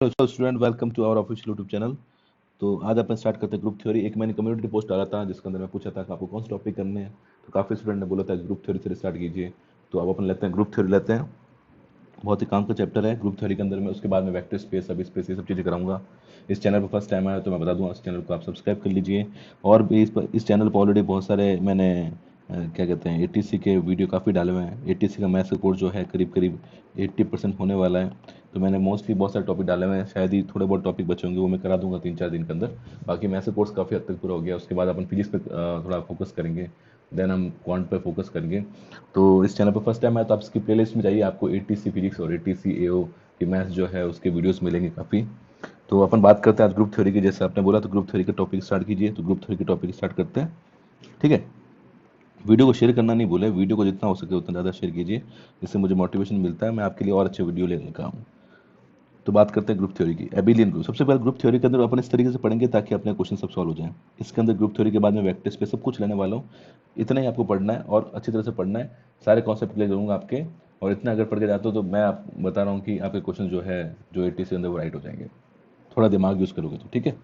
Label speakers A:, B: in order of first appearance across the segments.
A: Hello student, welcome to our official YouTube channel. तो आज अपन start करते हैं ग्रुप थ्योरी। एक मैंने कम्युनिटी पोस्ट डाला था जिसके अंदर मैं पूछा था कि आपको कौन सा टॉपिक करने हैं। तो काफ़ी स्टूडेंट ने बोला था ग्रुप थ्योरी से स्टार्ट कीजिए। तो अब अपन लेते हैं ग्रुप थ्योरी लेते हैं। बहुत ही काम का चैप्टर है ग्रुप थ्योरी के अंदर में। उसके बाद में वेक्टर स्पेस, सब स्पेस, ये सब चीज़ें कराऊंगा। इस चैनल पर फर्स्ट टाइम आया तो मैं बता दूंगा, इस चैनल को आप सब्सक्राइब कर लीजिए। और भी इस चैनल पर ऑलरेडी बहुत सारे मैंने क्या कहते हैं एटीसी के वीडियो काफ़ी डाले हुए हैं। एटीसी का मैथ्स का कोर्स जो है करीब करीब 80% होने वाला है। तो मैंने मोस्टली बहुत सारे टॉपिक डाले हुए हैं। शायद ही थोड़े बहुत टॉपिक बचे होंगे, वो मैं करा दूंगा 3-4 दिन के अंदर। बाकी मैथ्स का कोर्स काफ़ी हद तक पूरा हो गया। उसके बाद अपन फिजिक्स पे थोड़ा फोकस करेंगे, देन हम क्वांट पे फोकस करेंगे। तो इस चैनल पर फर्स्ट टाइम आया तो आप इसकी प्लेलिस्ट में जाइए, आपको एटीसी फिजिक्स और एटीसी एओ की मैथ्स जो है उसके वीडियोस मिलेंगे काफ़ी। तो अपन बात करते हैं आज ग्रुप थ्योरी की। जैसे आपने बोला तो ग्रुप थ्योरी के टॉपिक स्टार्ट कीजिए। तो ग्रुप थ्योरी के टॉपिक स्टार्ट करते हैं, ठीक है। वीडियो को शेयर करना नहीं भूले, वीडियो को जितना हो सके उतना ज़्यादा शेयर कीजिए, जिससे मुझे मोटिवेशन मिलता है, मैं आपके लिए और अच्छे वीडियो लेने का हूँ। तो बात करते हैं ग्रुप थ्योरी की। एबिलियन ग्रुप, सबसे पहले ग्रुप थ्योरी के अंदर अपन इस तरीके से पढ़ेंगे ताकि अपने क्वेश्चन सब सॉल्व हो जाए। इसके अंदर ग्रुप थ्योरी के बाद में वेक्टर स्पेस सब कुछ लेने वाला हूँ। इतना ही आपको पढ़ना है और अच्छी तरह से पढ़ना है। सारे कॉन्सेप्ट क्लियर करूँगा आपके। और इतना अगर पढ़ के जाते हो तो मैं आप बता रहा हूँ कि आपके क्वेश्चन जो है जो 80 से अंदर वो राइट हो जाएंगे। थोड़ा दिमाग यूज़ करोगे तो, ठीक है।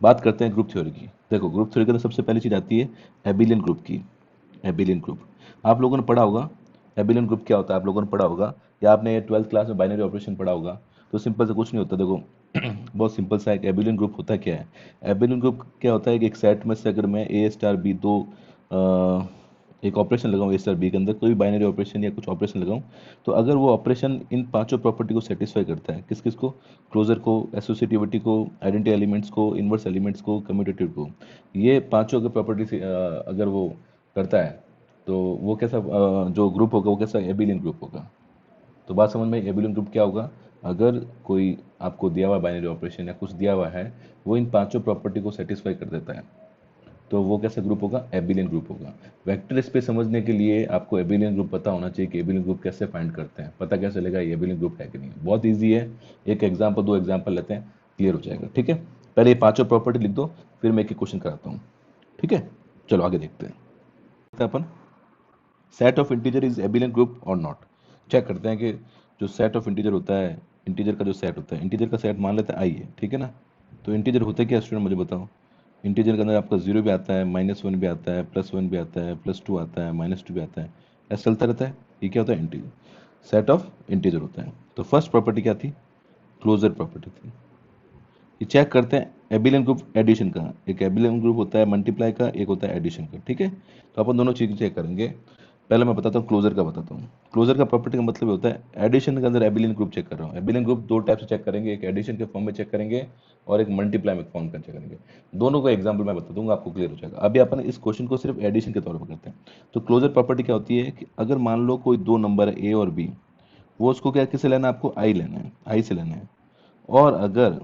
A: बात करते हैं ग्रुप थ्योरी की। देखो, ग्रुप थ्योरी के अंदर सबसे पहली चीज़ आती है एबिलियन ग्रुप की। एबिलियन ग्रुप आप लोगों ने पढ़ा होगा। एबिलियन ग्रुप क्या होता है आप लोगों ने पढ़ा होगा, या आपने 12th क्लास में बाइनरी ऑपरेशन पढ़ा होगा। तो सिंपल से कुछ नहीं होता, देखो बहुत सिंपल सा एक एबिलियन ग्रुप होता क्या है। एबिलियन ग्रुप क्या होता है कि एक सेट में से अगर मैं ए स्टार बी दो एक ऑपरेशन लगाऊं ए स्टार बी के अंदर, कोई भी बाइनरी ऑपरेशन या कुछ ऑपरेशन लगाऊं, तो अगर वो ऑपरेशन इन पांचों प्रॉपर्टी को सेटिस्फाई करता है, किस किस को, क्लोजर को, एसोसिएटिविटी को, आइडेंटिटी एलिमेंट्स को, इन्वर्स एलिमेंट्स को, कम्यूटेटिव को, ये पांचों अगर प्रॉपर्टी से अगर वो करता है, तो वो कैसा जो ग्रुप होगा वो कैसा एबिलियन ग्रुप होगा। तो बात समझ में, एबिलियन ग्रुप क्या होगा। अगर कोई आपको दिया हुआ बाइनरी ऑपरेशन या कुछ दिया हुआ है, वो इन पांचों प्रॉपर्टी को सेटिस्फाई कर देता है, तो वो कैसा ग्रुप होगा, एबिलियन ग्रुप होगा। वेक्टर स्पेस समझने के लिए आपको एबिलियन ग्रुप पता होना चाहिए कि एबिलियन ग्रुप कैसे फाइंड करते हैं। पता कैसे चलेगा ये एबिलियन ग्रुप है कि नहीं, बहुत ईजी है। एक एग्जाम्पल, दो एग्जाम्पल लेते हैं, क्लियर हो जाएगा, ठीक है। पहले ये पांचों प्रॉपर्टी लिख दो, फिर मैं एक एक क्वेश्चन कराता हूँ, ठीक है। चलो आगे देखते हैं अपन। Set of integer is abelian group or not. Check करते हैं कि जो सेट ऑफ इंटीजर होता है, इंटीजर का जो सेट होता है, इंटीजर का सेट मान लेते हैं आई है, ठीक है ना। तो इंटीजर होता है क्या स्टूडेंट, मुझे बताओ। इंटीजर के अंदर आपका जीरो भी आता है, -1 भी आता है, +1 भी आता है, +2 आता है, -2 भी आता है, ऐसा चलता रहता है। ये क्या होता है, इंटीजर, सेट ऑफ इंटीजर होता है। तो फर्स्ट प्रॉपर्टी क्या थी, क्लोजर प्रॉपर्टी थी। ये चेक करते हैं एबिलियन ग्रुप एडिशन का। एक एबिलियन ग्रुप होता है मल्टीप्लाई का, एक होता है एडिशन का, ठीक है। तो अपन दोनों चीज़ चेक करेंगे। पहले मैं बताता हूँ क्लोजर का बताता हूँ। क्लोजर का प्रॉपर्टी का मतलब होता है एडिशन के अंदर एबिलियन ग्रुप चेक कर रहा हूँ। एबिलियन ग्रुप दो टाइप से चेक करेंगे, एक एडिशन के फॉर्म में चेक करेंगे और एक मल्टीप्लाई में फॉर्म कर चेक करेंगे। दोनों का एग्जाम्पल मैं बता दूंगा, आपको क्लियर हो जाएगा। अभी अपन इस क्वेश्चन को सिर्फ एडिशन के तौर पर करते हैं। तो क्लोजर प्रॉपर्टी क्या होती है कि अगर मान लो कोई दो नंबर है ए और बी, वो उसको क्या किससे लेना है, आपको आई लेना है, आई से लेना है। और अगर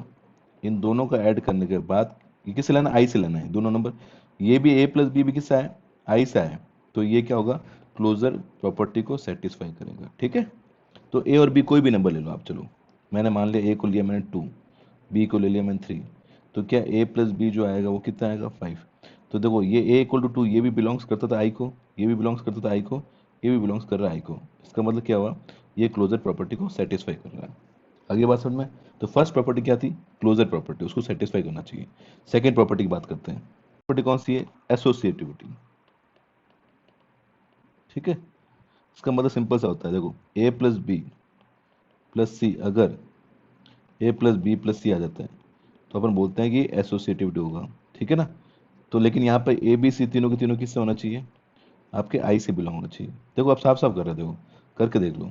A: इन दोनों का ऐड करने के बाद, ये किससे लेना है, आई से लेना है दोनों नंबर, ये भी ए प्लस बी भी किससे है, आई से है, तो ये क्या होगा, क्लोजर प्रॉपर्टी को सेटिस्फाई करेगा, ठीक है। तो ए और बी कोई भी नंबर ले लो आप, चलो मैंने मान लिया ए को लिया मैंने 2, बी को ले लिया मैंने 3, तो क्या ए प्लस बी जो आएगा वो कितना आएगा, 5। तो देखो ये ए इक्वल टू 2, ये भी बिलोंग्स करता था आई को, ये भी बिलोंग्स करता था आई को, ये भी बिलोंग्स कर रहा है आई को। इसका मतलब क्या हुआ, ये क्लोजर प्रॉपर्टी को सेटिस्फाई कर रहा है। अगली बात समझ में। तो फर्स्ट प्रॉपर्टी क्या थी, क्लोजर प्रॉपर्टी, उसको सेटिस्फाई करना चाहिए। सेकंड प्रॉपर्टी की बात करते हैं। प्रॉपर्टी कौन सी है, एसोसिएटिविटी, ठीक है। इसका मतलब सिंपल सा होता है, देखो ए प्लस बी प्लस सी, अगर A plus B plus C आ जाता है तो अपन बोलते हैं कि एसोसिएटिविटी होगा, ठीक है ना। तो लेकिन यहाँ पे ए बी सी तीनों के तीनों किससे होना चाहिए, आपके आई से बिलोंग होना चाहिए। देखो आप साफ साफ कर रहे हो, देखो करके देख लो।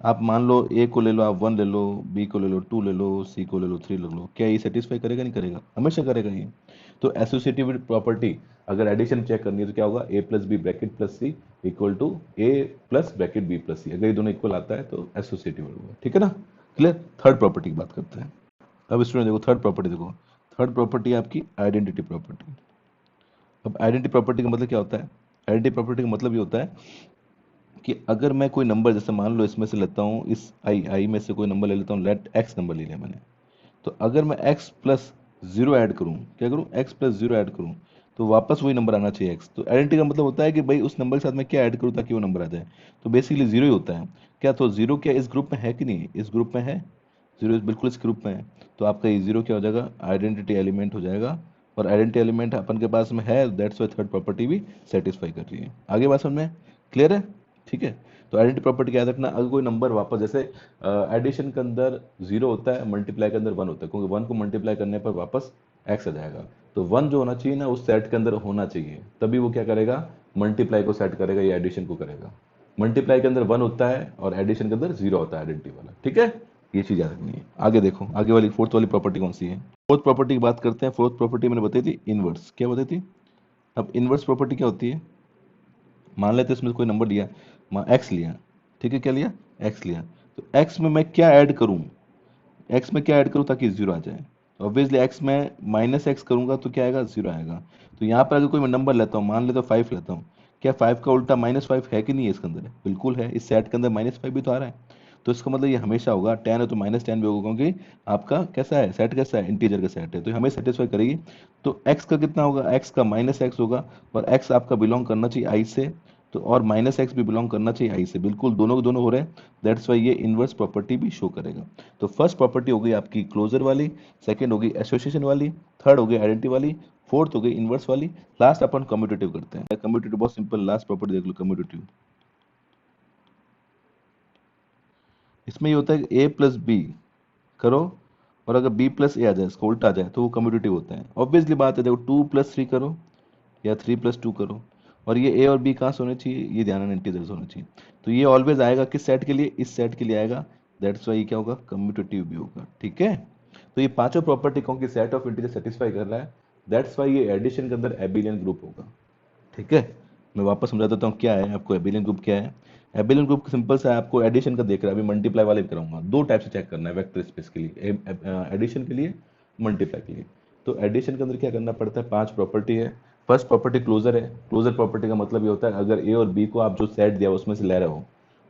A: आप मान लो ए को ले लो, आप 1 ले लो, बी को ले लो 2 ले लो, सी को ले लो 3 ले लो, क्या ये सेटिस्फाई करेगा, नहीं करेगा, हमेशा करेगा ये। तो एसोसिएटिव प्रॉपर्टी अगर एडिशन चेक करनी है तो क्या होगा, A plus B bracket plus C equal to A plus bracket B plus C, अगर ये दोनों इक्वल आता है तो एसोसिएटिव होगा, ठीक है ना। क्लियर। थर्ड प्रॉपर्टी की बात करते हैं। अब स्टूडेंट देखो थर्ड प्रॉपर्टी, देखो थर्ड प्रॉपर्टी आपकी आइडेंटिटी प्रॉपर्टी। अब आइडेंटिटी प्रॉपर्टी का मतलब क्या होता है, आइडेंटिटी प्रॉपर्टी का मतलब ये होता है कि अगर मैं कोई नंबर, जैसे मान लो इसमें से लेता हूँ, इस आई में से कोई नंबर ले लेता हूँ, लेट एक्स नंबर ले लिया मैंने, तो अगर मैं एक्स प्लस जीरो ऐड करूँ, क्या करूँ, एक्स प्लस जीरो ऐड करूँ, तो वापस वही नंबर आना चाहिए एक्स। तो आइडेंटिटी का मतलब होता है कि भाई उस नंबर के साथ मैं क्या ऐड करूँ ताकि वो नंबर आ जाए। तो बेसिकली जीरो ही होता है। क्या तो जीरो क्या इस ग्रुप में है कि नहीं, इस ग्रुप में है। जीरो बिल्कुल इस ग्रुप में है, तो आपका ये जीरो क्या हो जाएगा, आइडेंटिटी एलिमेंट हो जाएगा, और आइडेंटिटी एलिमेंट अपन के पास में है, दैट्स वाई थर्ड प्रॉपर्टी भी सेटिस्फाई कर रही है। आगे बात समझ में क्लियर है? ठीक है, तो आइडेंटिटी प्रॉपर्टी क्या याद रखना, अगर कोई नंबर वापस, जैसे एडिशन के अंदर जीरो होता है, मल्टीप्लाई के अंदर वन होता है, क्योंकि वन को मल्टीप्लाई करने पर वापस एक्स आ जाएगा, तो वन जो होना चाहिए ना उस सेट के अंदर होना चाहिए, तभी वो क्या करेगा, मल्टीप्लाई को सेट करेगा या एडिशन को करेगा। मल्टीप्लाई के अंदर वन होता है और एडिशन के अंदर जीरो होता है आइडेंटिटी वाला, ठीक है, ये चीज याद रखनी है। आगे देखो, आगे वाली फोर्थ वाली प्रॉपर्टी कौन सी है, फोर्थ प्रॉपर्टी की बात करते हैं। फोर्थ प्रॉपर्टी मैंने बताई थी इनवर्स, क्या बताई थी। अब इनवर्स प्रॉपर्टी क्या होती है, मान लेते हैं इसमें कोई नंबर लिया, एक्स लिया, ठीक है, क्या लिया, एक्स लिया, तो एक्स में मैं क्या ऐड करूं, एक्स में क्या ऐड करूं ताकि जीरो आ जाए, ऑब्वियसली एक्स में माइनस एक्स करूंगा तो क्या आएगा, जीरो आएगा। तो यहाँ पर अगर कोई मैं नंबर लेता हूँ, मान लेता हूँ फाइव लेता हूँ, क्या फाइव का उल्टा माइनस फाइव है कि नहीं है इसके अंदर, बिल्कुल है, इस सेट के अंदर माइनस फाइव भी तो आ रहा है, तो इसका मतलब ये हमेशा होगा, टेन है तो माइनस टेन भी होगा, क्योंकि आपका कैसा है, सेट कैसा है, इंटीजर का सेट है, तो हमें सेटिस्फाई करेगी। तो एक्स का कितना होगा, एक्स का माइनस एक्स होगा, और एक्स आपका बिलोंग करना चाहिए आई से, तो और माइनस एक्स भी बिलोंग करना चाहिए आई से, बिल्कुल दोनों के दोनों हो रहे हैं, दैट्स वाई ये इनवर्स प्रॉपर्टी भी शो करेगा। तो फर्स्ट प्रॉपर्टी हो गई आपकी क्लोजर वाली, सेकंड हो गई एसोसिएशन वाली, थर्ड हो गई आइडेंटिटी वाली, फोर्थ हो गई इनवर्स वाली, लास्ट अपन कम्यूटेटिव करते हैं। कम्यूटेटिव बहुत सिंपल, लास्ट प्रॉपर्टी देख लो कम्यूटेटिव। इसमें ये होता है कि ए प्लस बी करो, और अगर बी प्लस ए आ जाए, इसको उल्टा आ जाए, तो वो कम्यूटेटिव होता है। ऑब्वियसली बात है, देखो टू प्लस थ्री करो या थ्री प्लस टू करो, और ये ए और बी कहाँ से होने चाहिए, ये ध्यान रखना इंटीजर्स होना चाहिए, तो ये ऑलवेज आएगा किस सेट के लिए, इस सेट के लिए आएगा, दैट्स वाई क्या होगा, कम्यूटेटिव भी होगा, ठीक है। तो ये पांचों प्रॉपर्टी कौन की, सेट ऑफ इंटीजर सेटिस्फाई कर रहा है, दैट्स वाई ये एडिशन के अंदर एबिलियन ग्रुप होगा, ठीक है। मैं वापस समझा देता हूँ क्या है आपको एबिलियन ग्रुप क्या है। एबिलियन ग्रुप सिंपल सा है, आपको एडिशन का देख रहा है, अभी मल्टीप्लाई वाले भी कराऊंगा, दो टाइप से चेक करना है वेक्टर स्पेस के लिए, एडिशन के लिए, मल्टीप्लाई के लिए। तो एडिशन के अंदर क्या करना पड़ता है, पांच प्रॉपर्टी है। फर्स्ट प्रॉपर्टी क्लोजर है, क्लोजर प्रॉपर्टी का मतलब ये होता है अगर ए और बी को आप जो सेट दिया उसमें से ले रहे हो,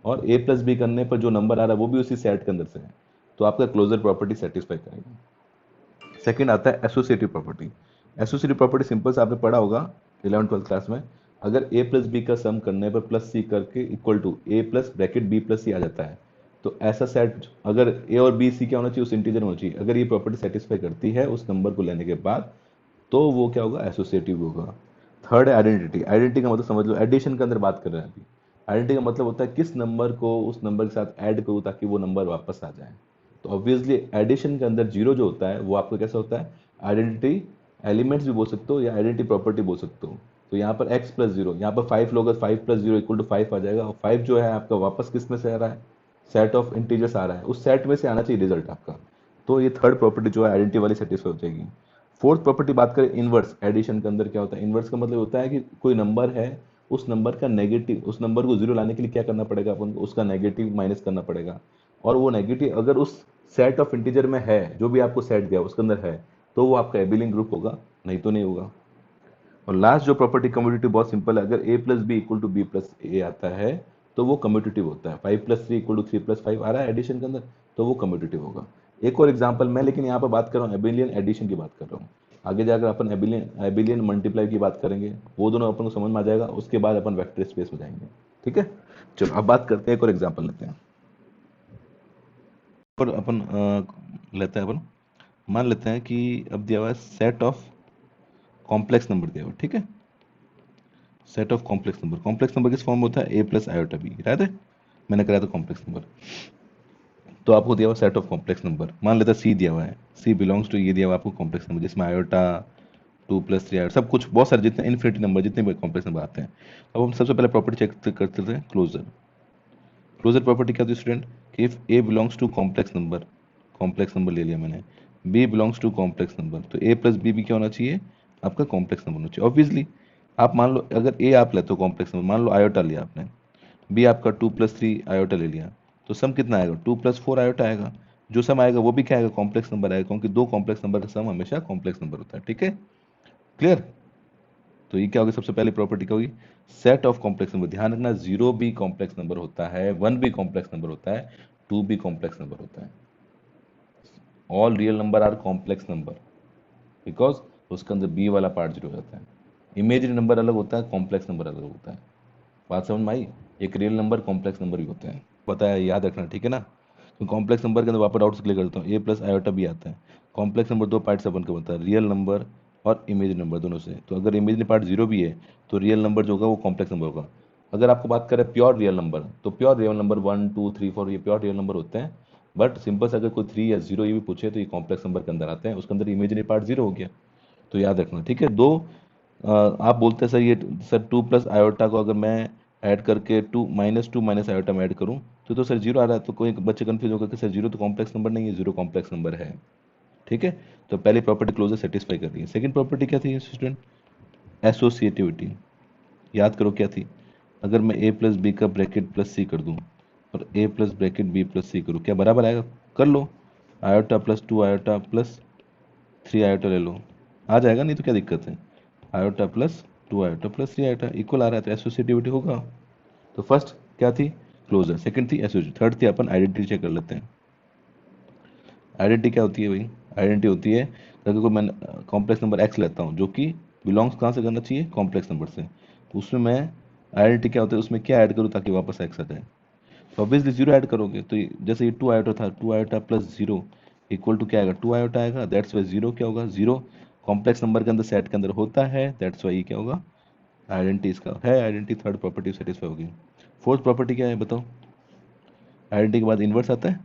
A: और ए प्लस बी करने पर जो नंबर आ रहा है वो भी उसी सेट के अंदर से है, तो आपका क्लोजर प्रॉपर्टी सेटिस्फाई करेगा। सेकंड आता है associative property. Associative property simple से आपने पढ़ा होगा 11 12 क्लास में, अगर ए प्लस बी का सम करने पर प्लस सी करके equal to A plus bracket B plus C आ जाता है, तो ऐसा सेट अगर ए और बी सी क्या होना चाहिए, उस इंटीजर होना चाहिए, अगर ये प्रॉपर्टी सेटिस्फाई करती है उस नंबर को लेने के बाद, तो वो क्या होगा, एसोसिएटिव होगा। थर्ड है आइडेंटिटी। आइडेंटिटी का मतलब समझ लो, एडिशन के अंदर बात कर रहे हैं अभी। आइडेंटिटी का मतलब होता है किस नंबर को उस नंबर के साथ ऐड करूँ ताकि वो नंबर वापस आ जाए। तो ऑब्वियसली एडिशन के अंदर जीरो जो होता है वो आपको कैसा होता है, आइडेंटिटी एलिमेंट्स भी बोल सकते हो या आइडेंटिटी प्रॉपर्टी बोल सकते हो। तो यहाँ पर x प्लस जीरो, यहाँ पर फाइव लोग, five plus zero equal to five आ जाएगा, और फाइव जो है आपका वापस किस में से आ रहा है, सेट ऑफ इंटीजर्स आ रहा है, उस सेट में से आना चाहिए रिजल्ट आपका। तो ये थर्ड प्रॉपर्टी जो है आइडेंटिटी वाली सेटिस्फाई हो जाएगी। फोर्थ प्रॉपर्टी बात करें इनवर्स, एडिशन के अंदर क्या होता है, इनवर्स का मतलब होता है कि कोई नंबर है, उस नंबर का नेगेटिव, उस नंबर को जीरो लाने के लिए क्या करना पड़ेगा अपन को, उसका नेगेटिव माइनस करना पड़ेगा, और वो नेगेटिव अगर उस सेट ऑफ इंटीजर में है, जो भी आपको सेट दिया उसके अंदर है, तो वो आपका एबिलियन ग्रुप होगा, नहीं तो नहीं होगा। और लास्ट जो प्रॉपर्टी कम्यूटेटिव बहुत सिंपल है, अगर A plus B equal to B plus A आता है तो वो कम्यूटेटिव होता है। Five plus three equal to three plus five आ रहा है एडिशन के अंदर, तो वो कम्यूटेटिव होगा। एक और एग्जांपल मैं लेकिन यहाँ पर बात कर रहा हूँ एबिलियन एडिशन की बात कर रहा हूँ, आगे जाकर अपन एबिलियन एबिलियन मल्टीप्लाई की बात करेंगे, वो दोनों अपन को समझ में आ जाएगा, उसके बाद अपन वेक्टर स्पेस में जाएंगे, ठीक है। चलो अब बात करते हैं, एक और एग्जाम्पल लेते हैं, और अपन लेते हैं अपन, मान लेते हैं कि अब दिया हुआ है सेट ऑफ कॉम्प्लेक्स नंबर दिया हुआ, ठीक है, set of complex number. Complex number किस फॉर्म में होता है, ए प्लस आयोटा बी, याद है मैंने कराया था कॉम्प्लेक्स नंबर। तो आपको दिया हुआ सेट ऑफ कॉम्प्लेक्स नंबर, मान लेता सी दिया हुआ है, सी बिलोंग्स टू, ये दिया हुआ आपको कॉम्प्लेक्स नंबर जिसमें iota two plus three iota सब कुछ, बहुत सारे जितने इन्फिनिटी नंबर जितने भी कॉम्प्लेक्स नंबर आते हैं। अब हम सबसे पहले प्रॉपर्टी चेक करते थे क्लोजर। क्लोजर प्रॉपर्टी क्या होती है स्टूडेंट, कि if A belongs to complex number ले लिया मैंने, B belongs to complex number, तो ए प्लस बी भी क्या होना चाहिए, आपका कॉम्प्लेक्स नंबर होना चाहिए। ऑब्वियसली आप मान लो अगर ए आप लेते हो कॉम्प्लेक्स नंबर, मान लो आयोटा लिया आपने, बी आपका टू प्लस थ्री आयोटा ले लिया, तो सम कितना आएगा, टू प्लस फोर आयोटा आएगा, जो सम आएगा वो भी क्या आएगा, कॉम्प्लेक्स नंबर आएगा, क्योंकि दो कॉम्प्लेक्स नंबर का सम हमेशा कॉम्प्लेक्स नंबर होता है, ठीक है, क्लियर। तो ये क्या होगी, सबसे पहली प्रॉपर्टी क्या होगी, सेट ऑफ कॉम्प्लेक्स नंबर। ध्यान रखना जीरो भी कॉम्प्लेक्स नंबर होता है, वन भी कॉम्प्लेक्स नंबर होता है, टू भी कॉम्प्लेक्स नंबर होता है। All real number are complex number, because उसके अंदर बी वाला पार्ट जीरो हो जाता है। इमेजिनरी नंबर अलग होता है, कॉम्प्लेक्स नंबर अलग होता है। बात समझ में आई, एक रियल नंबर कॉम्प्लेक्स नंबर भी होते हैं, पता है, याद रखना, ठीक है ना। तो कॉम्प्लेक्स नंबर के अंदर वापस डाउट्स क्लियर करता हूँ, ए प्लस आयोटा बी आता है। कॉम्प्लेक्स नंबर दो पार्ट से अपन को बनता है, रियल नंबर और इमेजिनरी नंबर दोनों से। तो अगर इमेजिनरी पार्ट जीरो भी है तो रियल नंबर जो होगा वो कॉम्प्लेक्स नंबर होगा। अगर आपको बात करें प्योर रियल नंबर, तो प्योर रियल नंबर 1 2 3 4 ये प्योर रियल नंबर होते हैं। बट सिंपल से अगर कोई 3 या 0 ये भी पूछे तो ये कॉम्प्लेक्स नंबर के अंदर आते हैं, उसके अंदर इमेजिनरी पार्ट जीरो हो गया। तो याद रखना, ठीक है। आप बोलते हैं सर ये सर 2 प्लस आयोटा को अगर मैं ऐड करके 2 माइनस आयोटा में ऐड करूं तो सर जीरो आ रहा है। तो कोई बच्चे कंफ्यूज होकर कि सर जीरो तो कॉम्प्लेक्स नंबर नहीं है, जीरो कॉम्प्लेक्स नंबर है, ठीक है। तो पहली प्रॉपर्टी क्लोजर सेटिस्फाई कर रही है। सेकंड प्रॉपर्टी क्या थी स्टूडेंट? एसोसिएटिविटी। याद करो क्या थी? अगर मैं ए प्लस बी का ब्रैकेट प्लस सी कर दूं और A plus bracket B plus C करूं, क्या बराबर आएगा? कर लो, iota plus 2 iota plus 3 iota ले लो, आ जाएगा। नहीं तो क्या दिक्कत है? Iota plus 2 iota plus 3 iota equal आ रहा है तो एसोसिएटिविटी होगा। तो फर्स्ट क्या थी? क्लोजर। सेकंड थी एसोसिएटिव। थर्ड थी अपन आइडेंटिटी चेक कर लेते हैं। आइडेंटिटी क्या होती है भाई? आइडेंटिटी होती है अगर कोई मैं कॉम्प्लेक्स नंबर एक्स लेता हूँ जो कि बिलोंग्स कहाँ से करना चाहिए? कॉम्प्लेक्स नंबर से। तो उसमें मैं आइडेंटिटी क्या होता है, उसमें क्या ऐड करूँ ताकि वापस एक्स आ जाए? तो ऑब्वियसली जीरो ऐड करोगे। तो जैसे ये 2 आयोटा था, 2 iota plus zero equal to क्या आएगा? 2 आयोटा आएगा। दैट्स वाई जीरो क्या होगा? जीरो कॉम्प्लेक्स नंबर के अंदर सेट के अंदर होता है, दैट्स वाई क्या होगा? आइडेंटिटी इसका है। आइडेंटिटी थर्ड प्रॉपर्टी सेटिस्फाई होगी। फोर्थ प्रॉपर्टी क्या है बताओ? आइडेंटिटी के बाद इन्वर्स आता है।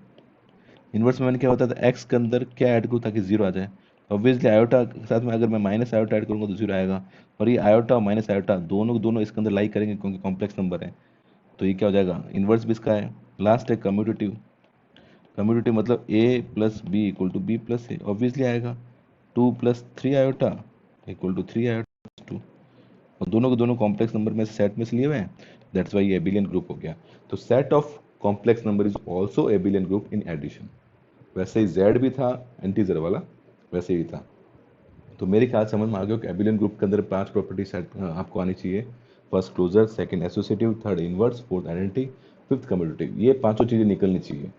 A: इन्वर्स में मैंने क्या होता था, एक्स के अंदर क्या ऐड करूँ ताकि जीरो आ जाए? ऑब्वियसली आयोटा के साथ में अगर मैं माइनस आयोटा ऐड करूँगा तो जीरो आएगा। और ये आयोटा और माइनस आयोटा दोनों दोनों इसके अंदर लाई करेंगे क्योंकि कॉम्प्लेक्स नंबर है। तो ये क्या हो जाएगा? इन्वर्स भी इसका है। लास्ट है कम्यूटेटिव। कम्यूटेटिव मतलब A plus B equal to B plus A, obviously आएगा। 2 + 3 आयोटा इक्वल टू 3 आयोटा 2, और दोनों के दोनों कॉम्प्लेक्स नंबर में सेट में से लिए हुए हैं, दैट्स वाई ये एबिलियन ग्रुप हो गया। तो set of complex number is also abelian group in addition. वैसे ही जेड भी था इंटीजर वाला, वैसे ही था। तो मेरे ख्याल समझ में आ गया कि एबिलियन ग्रुप के अंदर 5 प्रॉपर्टी सेट आपको आनी चाहिए। First closure, second associative, third inverse, fourth identity, fifth commutative. ये पांचों चीज़ें निकलनी चाहिए।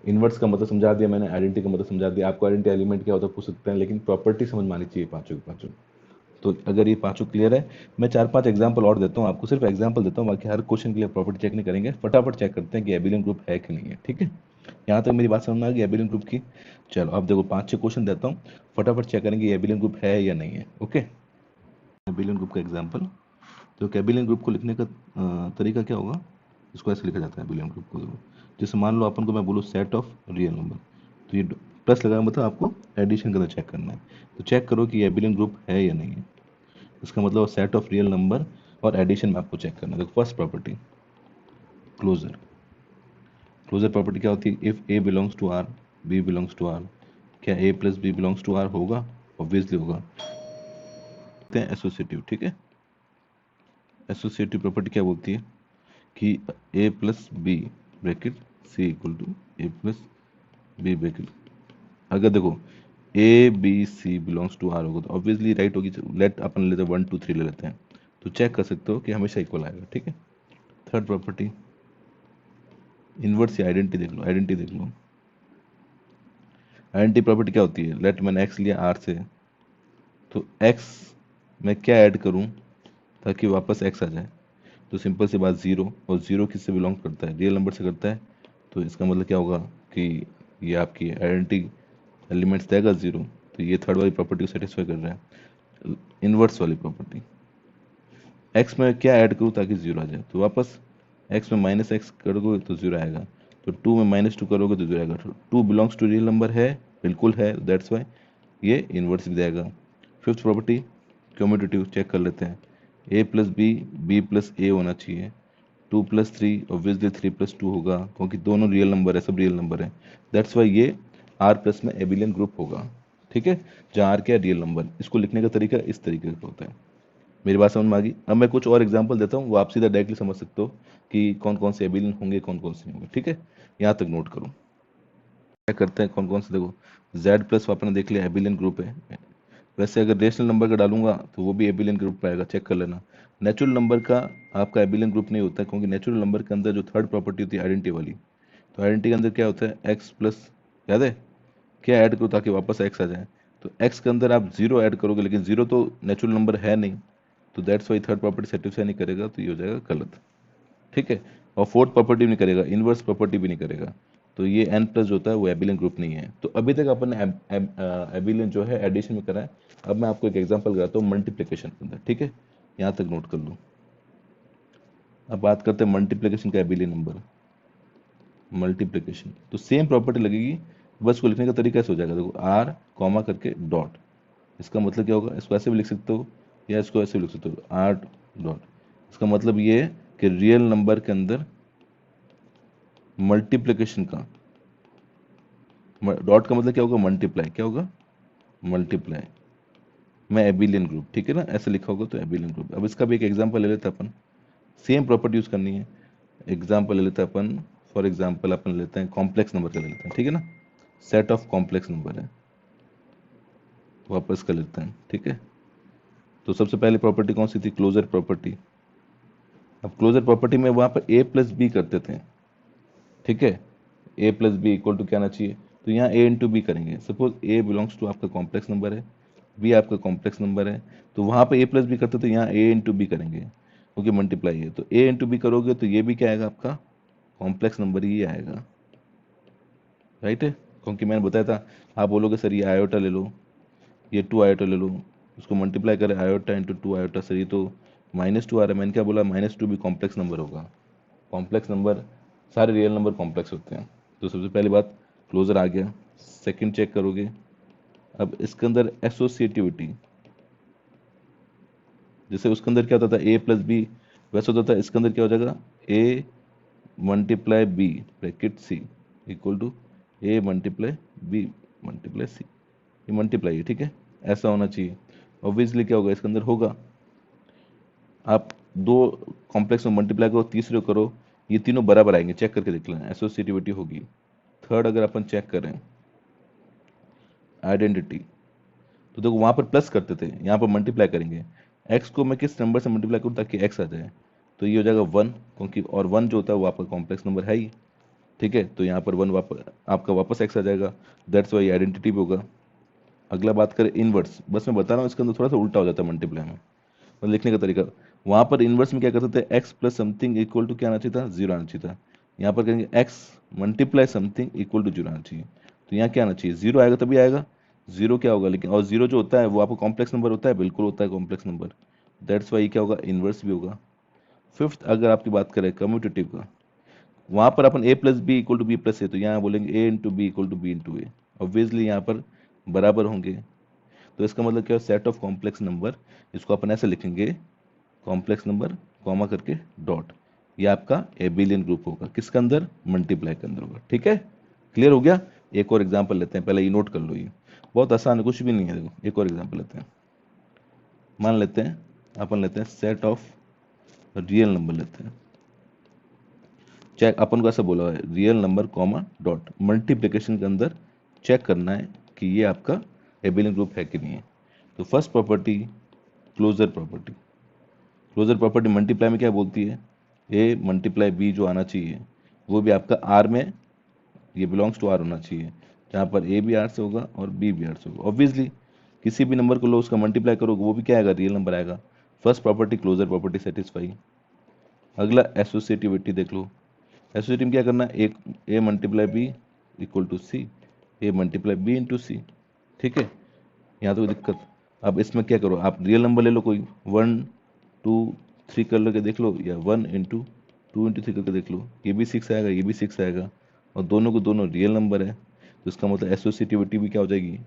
A: इनवर्स का मतलब समझा दिया मैंने, आइडेंटिटी का मतलब समझा दिया आपको। आइडेंटिटी एलिमेंट क्या होता है पूछ सकते हैं, लेकिन प्रॉपर्टी समझ में आनी चाहिए पांचों की पांचों। तो अगर ये पांचों क्लियर है, मैं 4 5 एग्जाम्पल और देता हूँ आपको, सिर्फ एग्जाम्पल देता हूँ, बाकी हर क्वेश्चन के लिए प्रॉपर्टी चेक नहीं करेंगे। फटाफट चेक करते हैं कि एबिलियन ग्रुप है कि नहीं है, ठीक है। यहाँ तक मेरी बात समझ में आ गई एबिलियन ग्रुप की? चलो अब देखो 5 6 क्वेश्चन देता हूँ, फटाफट चेक करेंगे एबिलियन ग्रुप है या नहीं है। ओके, एबिलियन ग्रुप का एग्जाम्पल। तो एबिलियन ग्रुप को लिखने का तरीका क्या होगा? इसको ऐसे लिखा जाता है एबिलियन ग्रुप को। देखो जैसे मान लो अपन को मैं बोलूँ सेट ऑफ रियल नंबर, तो ये प्लस लगाया मतलब आपको एडिशन करना चेक करना है। तो चेक करो कि एबिलियन ग्रुप है या नहीं है। इसका मतलब सेट ऑफ रियल नंबर और एडिशन में आपको चेक करना है। देखो first property closure. Closure property क्या होती है? If A belongs to R, B belongs to R. क्या A plus B belongs to R होगा? ऑब्वियसली होगा। एसोसिएटिव, ठीक है। एसोसिएटिव प्रॉपर्टी क्या बोलती है कि A plus B bracket C equal to A plus B bracket. अगर देखो A B C belongs to R होगा तो ऑब्वियसली राइट होगी। लेट अपन लेते हैं 1 2 3 ले लेते हैं, तो चेक कर सकते हो कि हमेशा इक्वल आएगा, ठीक है। थर्ड प्रॉपर्टी इनवर्स या आइडेंटिटी देख लो। आइडेंटिटी देख लो, आइडेंटिटी प्रॉपर्टी क्या होती है? लेट मैंने एक्स लिया आर से, तो एक्स में क्या ऐड करूं ताकि वापस एक्स आ जाए? तो सिंपल सी बात, जीरो। और जीरो किससे बिलोंग करता है? रियल नंबर से करता है। तो इसका मतलब क्या होगा कि ये आपकी आइडेंटिटी एलिमेंट्स देगा जीरो। तो ये थर्ड वाली प्रॉपर्टी को सेटिस्फाई कर रहा है। इनवर्स वाली प्रॉपर्टी, एक्स में क्या ऐड करूँ ताकि जीरो आ जाए? तो वापस एक्स में माइनस एक्स करोगे तो जीरो आएगा। तो 2 में -2 करोगे तो जीरो आएगा। 2 बिलोंग्स टू रियल नंबर है, बिल्कुल है, दैट्स वाई ये इन्वर्स भी देगा। फिफ्थ प्रॉपर्टी कम्यूटेटिव, चेक कर लेते हैं। ए प्लस बी, बी प्लस ए होना चाहिए। 2 + 3 ऑब्वियसली 3 + 2 होगा क्योंकि दोनों रियल नंबर है, सब रियल नंबर है, दैट्स वाई ये आर प्लस में एबिलियन ग्रुप होगा, ठीक है। जहाँ आर क्या रियल नंबर। इसको लिखने का तरीका इस तरीके का होता है। मेरी बात समझ में आ गई? अब मैं कुछ और एग्जांपल देता हूँ, वो आप सीधा डायरेक्टली समझ सकते हो कि कौन कौन से एबिलियन होंगे, कौन कौन से होंगे, ठीक है। यहाँ तक नोट करो। क्या करते हैं कौन कौन से? देखो z प्लस आपने देख लिया एबिलियन ग्रुप है। वैसे अगर रेशनल नंबर का डालूंगा तो वो भी एबिलियन ग्रुप पाएगा, चेक कर लेना। नेचुरल नंबर का आपका एबिलियन ग्रुप नहीं होता क्योंकि नेचुरल नंबर के अंदर जो थर्ड प्रॉपर्टी होती है आइडेंटिटी वाली, तो आइडेंटिटी के अंदर क्या होता है? एक्स प्लस, याद है क्या ऐड करो ताकि वापस एक्स आ जाए? तो एक्स के अंदर आप जीरो ऐड करोगे, लेकिन जीरो तो नेचुरल नंबर है नहीं, तो that's why third property satisfy नहीं करेगा, तो ये हो जाएगा गलत, ठीक है। और फोर्थ प्रॉपर्टी भी नहीं करेगा, इनवर्स प्रॉपर्टी भी नहीं करेगा। तो ये n प्लस जो होता है वो एबिलियन ग्रुप नहीं है। तो अभी तक अपन ने एबिलियन जो है एडिशन में करा है। अब मैं आपको एक एग्जांपल कराता हूँ मल्टीप्लिकेशन के अंदर, ठीक है, यहाँ तक नोट कर लो। अब बात करते हैं मल्टीप्लिकेशन का एबिलियन नंबर। मल्टीप्लिकेशन तो सेम प्रॉपर्टी लगेगी, बस को लिखने का तरीका ऐसे हो जाएगा, देखो आर कॉमा करके डॉट। इसका मतलब क्या होगा, इसको ऐसे भी लिख सकते हो या इसको ऐसे भी लिख सकते हो, आर डॉट। इसका मतलब ये है कि रियल नंबर के अंदर मल्टीप्लिकेशन का, डॉट का मतलब क्या होगा, मल्टीप्लाई, क्या होगा, मल्टीप्लाई में एबिलियन ग्रुप, ठीक है ना, ऐसे लिखा होगा तो एबिलियन ग्रुप। अब इसका भी एक एग्जांपल ले लेते हैं अपन, सेम प्रॉपर्टी यूज करनी है। एग्जांपल ले लेते हैं अपन, फॉर एग्जांपल अपन लेते हैं कॉम्प्लेक्स नंबर का ले लेते हैं, ठीक है ना, सेट ऑफ कॉम्प्लेक्स नंबर है, वापस कर लेते हैं, ठीक है। तो सबसे पहले प्रॉपर्टी कौन सी थी, क्लोजर प्रॉपर्टी। अब क्लोजर प्रॉपर्टी में वहां पर ए प्लस बी करते थे, ठीक है, ए प्लस बी इक्वल टू क्या आना चाहिए, तो यहाँ ए इंटू बी करेंगे। सपोज ए बिलोंग्स टू आपका कॉम्प्लेक्स नंबर है, बी आपका कॉम्प्लेक्स नंबर है, तो वहां पर ए प्लस बी करते थे, यहाँ ए इंटू बी करेंगे क्योंकि मल्टीप्लाई है। तो ए इंटू बी करोगे तो ये भी क्या आएगा, आपका कॉम्प्लेक्स नंबर ही आएगा, राइट है। क्योंकि मैंने बताया था, आप बोलोगे सर ये आयोटा ले लो, ये 2 आयोटा ले लो, उसको मल्टीप्लाई करें आयोटा इंटू 2 आयोटा, सर ये तो -2 आ रहा है। मैंने क्या बोला, -2 भी कॉम्प्लेक्स नंबर होगा। कॉम्प्लेक्स नंबर, सारे रियल नंबर कॉम्प्लेक्स होते हैं। तो सबसे पहली बात क्लोजर आ गया। सेकंड चेक करोगे, अब इसके अंदर एसोसिएटिविटी, जैसे उसके अंदर क्या होता था ए प्लस बी, वैसे होता था इसके अंदर क्या हो जाएगा, A multiply B bracket C equal to A multiply B multiply C, ये मल्टीप्लाई है, ठीक है, ऐसा होना चाहिए। ऑब्वियसली क्या होगा इसके अंदर होगा, आप दो कॉम्प्लेक्स में मल्टीप्लाई करो, तीसरे करो, ये तीनों बराबर आएंगे, चेक करके देख लेना, एसोसिएटिविटी होगी। थर्ड अगर अपन चेक करें आइडेंटिटी, तो देखो वहां पर प्लस करते थे, यहाँ पर मल्टीप्लाई करेंगे। एक्स को मैं किस नंबर से मल्टीप्लाई करूँ ताकि एक्स आ जाए, तो ये हो जाएगा 1, क्योंकि और 1 जो होता है वो आपका कॉम्प्लेक्स नंबर है ही, ठीक है। तो यहाँ पर 1 वापस आपका वापस एक्स आ जाएगा, दैट्स वाई आइडेंटिटी भी होगा। अगला बात करें इनवर्स, बस मैं बता रहा हूँ इसके अंदर थोड़ा सा उल्टा हो जाता है मल्टीप्लाई में, मतलब लिखने का तरीका। वहां पर इनवर्स में क्या करते थे, X plus something equal to क्या आना चाहिए था, 0 आना चाहिए था। यहाँ पर करेंगे X multiply something equal to 0 आना चाहिए, तो यहाँ क्या आना चाहिए, 0 आएगा तभी आएगा। 0 क्या होगा लेकिन, और 0 जो होता है वो आपको कॉम्प्लेक्स नंबर होता है, बिल्कुल होता है कॉम्प्लेक्स नंबर, दैट्स वाई क्या होगा, इनवर्स भी होगा। फिफ्थ अगर आपकी बात करें कम्यूटेटिव का, वहां पर अपन A plus B equal to B plus A, तो यहाँ बोलेंगे A into B equal to B into A, obviously यहाँ पर बराबर होंगे। तो इसका मतलब क्या है, सेट ऑफ कॉम्प्लेक्स नंबर, इसको अपन ऐसे लिखेंगे, कॉम्प्लेक्स नंबर कॉमा करके डॉट, ये आपका एबिलियन ग्रुप होगा, किसके अंदर, मल्टीप्लाई के अंदर होगा, ठीक है। क्लियर हो गया। एक और एग्जांपल लेते हैं, पहले ये नोट कर लो, ये बहुत आसान है, कुछ भी नहीं है। देखो एक और एग्जांपल लेते हैं, मान लेते हैं अपन लेते हैं सेट ऑफ रियल नंबर लेते हैं, चेक अपन को ऐसा बोला है, real number comma dot, multiplication के अंदर चेक करना है कि ये आपका एबिलियन ग्रुप है कि नहीं है। तो first property closure property, closure property multiply में क्या बोलती है, ए मल्टीप्लाई बी जो आना चाहिए वो भी आपका आर में, ये बिलोंग्स टू आर होना चाहिए, जहाँ पर ए भी आर से होगा और बी भी आर से होगा। ऑब्वियसली किसी भी नंबर को लो उसका मल्टीप्लाई करोगे वो भी क्या आएगा, रियल नंबर आएगा। First property closure property satisfy. अगला एसोसिएटिविटी देख लो, एसोसिएटिव में क्या करना है, एक A multiply B equal to C, A multiply B into C, ठीक है, यहाँ तो कोई दिक्कत। अब इसमें क्या करो, आप रियल नंबर ले लो कोई, 1 2 3 कर लो के देख लो, या 1 इंटू 2 इंटू 3 करके देख लो, ये भी 6 आएगा, ये भी 6 आएगा, और दोनों को दोनों रियल नंबर है, तो इसका मतलब एसोसिएटिविटी भी क्या हो जाएगी,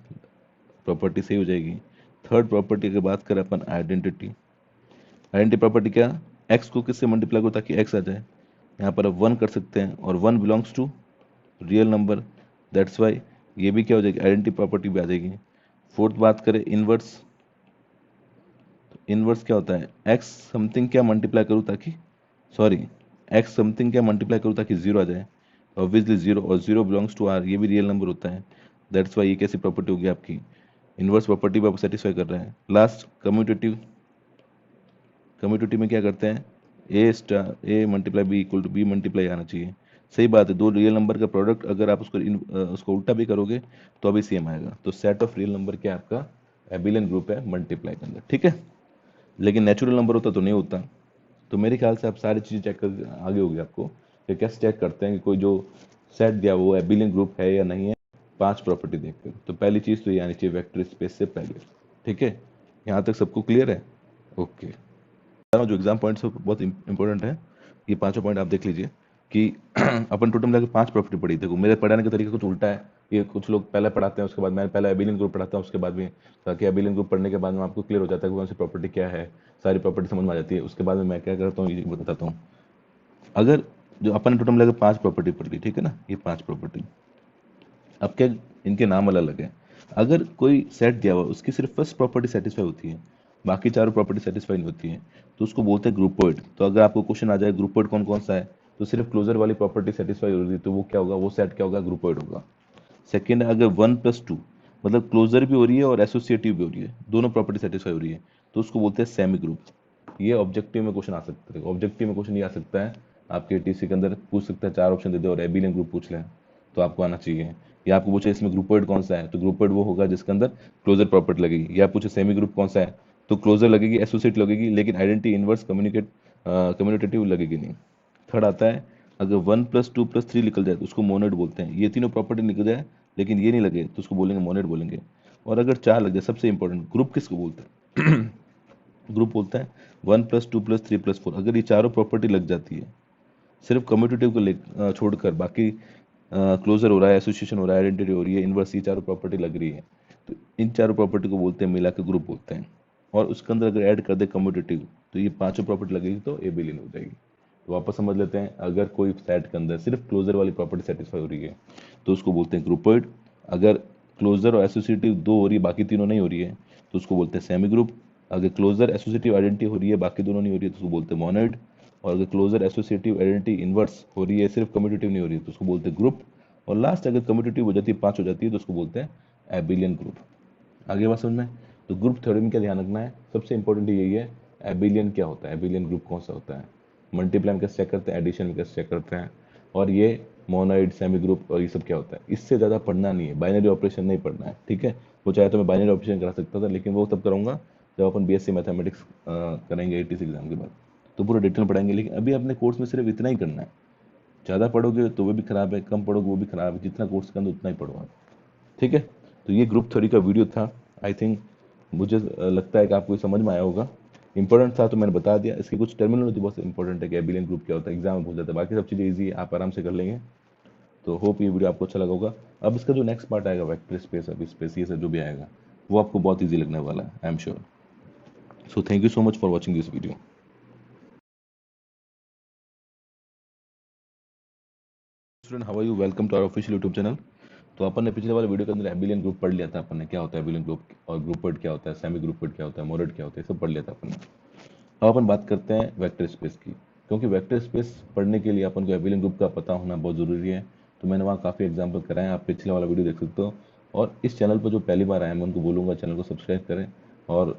A: प्रॉपर्टी सही हो जाएगी। थर्ड प्रॉपर्टी की बात करें अपन आइडेंटिटी, आइडेंटिटी प्रॉपर्टी क्या, एक्स को किससे मल्टीप्लाई करो ताकि एक्स आ जाए, यहाँ पर अब 1 कर सकते हैं, और 1 belongs to real number, that's why ये भी क्या हो जाएगी, आइडेंटिटी प्रॉपर्टी भी आ जाएगी। फोर्थ बात करें इनवर्स, तो इनवर्स क्या होता है, एक्स समथिंग क्या मल्टीप्लाई करूँ ताकि, सॉरी एक्स समथिंग क्या मल्टीप्लाई करूँ ताकि 0 आ जाए, ऑब्वियसली 0, और 0 बिलोंग्स टू आर, ये भी रियल नंबर होता है, दैट्स वाई ये कैसी प्रॉपर्टी होगी आपकी, इनवर्स प्रॉपर्टी भी आप सेटिस्फाई कर रहे हैं। लास्ट कम्यूटेटिव, कम्यूटेटिव में क्या करते हैं, A star A multiply B equal to B multiply आना चाहिए। सही बात है, दो रियल नंबर का प्रोडक्ट अगर आप उसको उल्टा भी करोगे तो अभी सेम आएगा। तो सेट ऑफ रियल नंबर क्या आपका एबिलियन ग्रुप है मल्टीप्लाई के अंदर, ठीक है। लेकिन नेचुरल नंबर होता तो नहीं होता। तो मेरे ख्याल से आप सारी चीज़ें चेक कर आगे होगी आपको कि कैसे चेक करते हैं कि कोई जो सेट दिया वो एबिलियन ग्रुप है या नहीं है 5 प्रॉपर्टी देखकर। तो पहली चीज तो ये आनी चाहिए वेक्टर स्पेस से पहले। ठीक है, यहाँ तक सबको क्लियर है? ओके, जो एग्जाम पॉइंट्स बहुत इंपॉर्टेंट है, ये पांचों पॉइंट आप देख लीजिए कि अपन टोटल मिलाकर 5 प्रॉपर्टी पढ़ी। देखो मेरे पढ़ाने का तरीका कुछ उल्टा है, ये कुछ लोग पहले पढ़ाते हैं, उसके बाद मैं पहले एबिलियन ग्रुप पढ़ाता हूँ, उसके बाद में, ताकि एबिलियन ग्रुप पढ़ने के बाद में आपको क्लियर हो जाता है कि कौन सी प्रॉपर्टी क्या है, सारी प्रॉपर्टी समझ में आ जाती है। उसके बाद में मैं क्या करता हूँ ये बताता हूँ। अगर जो अपन टोटल मिलाकर 5 प्रॉपर्टी पढ़ ली, ठीक है ना, ये 5 प्रॉपर्टी, अब क्या इनके नाम अलग अलग है। अगर कोई सेट दिया हुआ उसकी सिर्फ फर्स्ट प्रॉपर्टी सेटिस्फाई होती है, बाकी चारों प्रॉपर्टी सेटिस्फाई नहीं होती है, तो उसको बोलते हैं ग्रुपोइड। तो अगर आपको क्वेश्चन आ जाए ग्रुपोइड कौन कौन सा है, तो सिर्फ क्लोजर वाली प्रॉपर्टी सेटिस्फाई हो रही है, तो वो क्या होगा, वो सेट क्या होगा, ग्रुपोइड होगा। सेकेंड है अगर 1+2 मतलब क्लोजर भी हो रही है और एसोसिएटिव भी हो रही है, दोनों प्रॉपर्टी सेटिस्फाई हो रही है, तो उसको बोलते हैं सेमी ग्रुप। ये ऑब्जेक्टिव में क्वेश्चन आ सकता है, ऑब्जेक्टिव में क्वेश्चन ये आ सकता है आपके टीसी के अंदर, पूछ सकता है 4 ऑप्शन दे दे और एबिलियन ग्रुप पूछ लें, तो आपको आना चाहिए। या आपको पूछे इसमें ग्रुपोइड कौन सा है, तो ग्रुपोइड वो होगा जिसके अंदर क्लोजर प्रॉपर्टी लगेगी। या पूछे सेमी ग्रुप कौन सा है, तो क्लोजर लगेगी, एसोसिएट लगेगी, लेकिन आइडेंटिटी इनवर्स कम्युनिकेटिव लगेगी नहीं। थर्ड आता है अगर 1+2+3 निकल जाए तो उसको मोनेड बोलते हैं। ये तीनों प्रॉपर्टी निकल जाए लेकिन ये नहीं लगे तो उसको बोलेंगे मोनेड बोलेंगे। और अगर 4 लग जाए, सबसे इंपॉर्टेंट, ग्रुप किसको बोलते हैं? ग्रुप बोलता है 1+2+3+4। अगर ये चारों प्रॉपर्टी लग जाती है, सिर्फ कम्यूटेटिव को छोड़कर बाकी क्लोजर हो रहा है, एसोसिएशन हो रहा है, आइडेंटिटी हो रही है, इनवर्स, ये चारों प्रॉपर्टी लग रही है, तो इन चारों प्रॉपर्टी को बोलते हैं मिला के ग्रुप बोलते हैं। और उसके अंदर अगर ऐड कर दे कम्यूटेटिव, तो ये पांचों प्रॉपर्टी लगेगी तो एबिलियन हो जाएगी। तो वापस समझ लेते हैं, अगर कोई सेट के अंदर सिर्फ क्लोजर वाली प्रॉपर्टी सेटिस्फाई हो रही है तो उसको बोलते हैं ग्रुपोइड। अगर क्लोजर और एसोसिएटिव 2 हो रही है, बाकी तीनों नहीं हो रही है, तो उसको बोलते हैं सेमी ग्रुप। अगर क्लोजर एसोसिएटिव आइडेंटिटी हो रही है, बाकी दोनों नहीं हो रही है, तो उसको बोलते हैं मोनोइड। और अगर क्लोजर एसोसिएटिव आइडेंटिटी इनवर्स हो रही है, सिर्फ कम्यूटेटिव नहीं हो रही है, तो उसको बोलते हैं ग्रुप। और लास्ट अगर कम्यूटेटिव हो जाती है, 5 हो जाती है, तो उसको बोलते हैं एबिलियन ग्रुप। आगे बात समझ में? तो ग्रुप थ्योरी में क्या ध्यान रखना है, सबसे इंपॉर्टेंट यही है, एबिलियन क्या होता है, एबिलियन ग्रुप कौन सा होता है, मल्टीप्लाई में कैसे चेक करते हैं, एडिशन में कैसे चेक करते हैं, और ये मोनोइड, सेमी ग्रुप और ये सब क्या होता है। इससे ज़्यादा पढ़ना नहीं है, बाइनरी ऑपरेशन नहीं पढ़ना है, ठीक है। वो चाहे तो मैं बाइनरी ऑपरेशन करा सकता था, लेकिन वो तब करूँगा जब अपन बीएससी मैथमेटिक्स करेंगे 86 एग्जाम के बाद, तो पूरा डिटेल पढ़ाएंगे। लेकिन अभी अपने कोर्स में सिर्फ इतना ही करना है। ज़्यादा पढ़ोगे तो वो भी खराब है, कम पढ़ोगे वो भी खराब है, जितना कोर्स के अंदर उतना ही पढ़ो आप, ठीक है। तो ये ग्रुप थ्योरी का वीडियो था। आई थिंक मुझे लगता है कि आपको समझ में आया होगा, इंपॉर्टेंट था तो मैंने बता दिया। इसकी कुछ टर्मिनोलॉजी बहुत इंपॉर्टेंट है कि एबिलियन ग्रुप क्या होता है, एग्जाम में पूछ जाता है, बाकी सब चीज़ें ईजी है, आप आराम से कर लेंगे। तो होप ये वीडियो आपको अच्छा लगा होगा। अब इसका जो नेक्स्ट पार्ट आएगा वेक्टर स्पेस, अब स्पेस ये सब जो भी आएगा वो आपको बहुत ईजी लगने वाला है, I am sure. So thank you so much for watching this video. Student, how are you? Welcome to our official YouTube channel. तो अपन ने पिछले वाले वीडियो के अंदर एबिलियन ग्रुप पढ़ लिया था अपन ने, क्या होता है एबिलियन ग्रुप, और ग्रुपवर्ड क्या होता है, सेमी ग्रुपवर्ड क्या होता है, मोरेड क्या होता है, सब पढ़ लिया था अपन ने। अब अपन बात करते हैं वेक्टर स्पेस की, क्योंकि वेक्टर स्पेस पढ़ने के लिए अपन को एबिलियन ग्रुप का पता होना बहुत ज़रूरी है। तो मैंने वहाँ काफ़ी एग्जाम्पल कराए हैं, आप पिछले वाला वीडियो देख सकते हो। और इस चैनल पर जो पहली बार आए मैं उनको बोलूँगा चैनल को सब्सक्राइब करें, और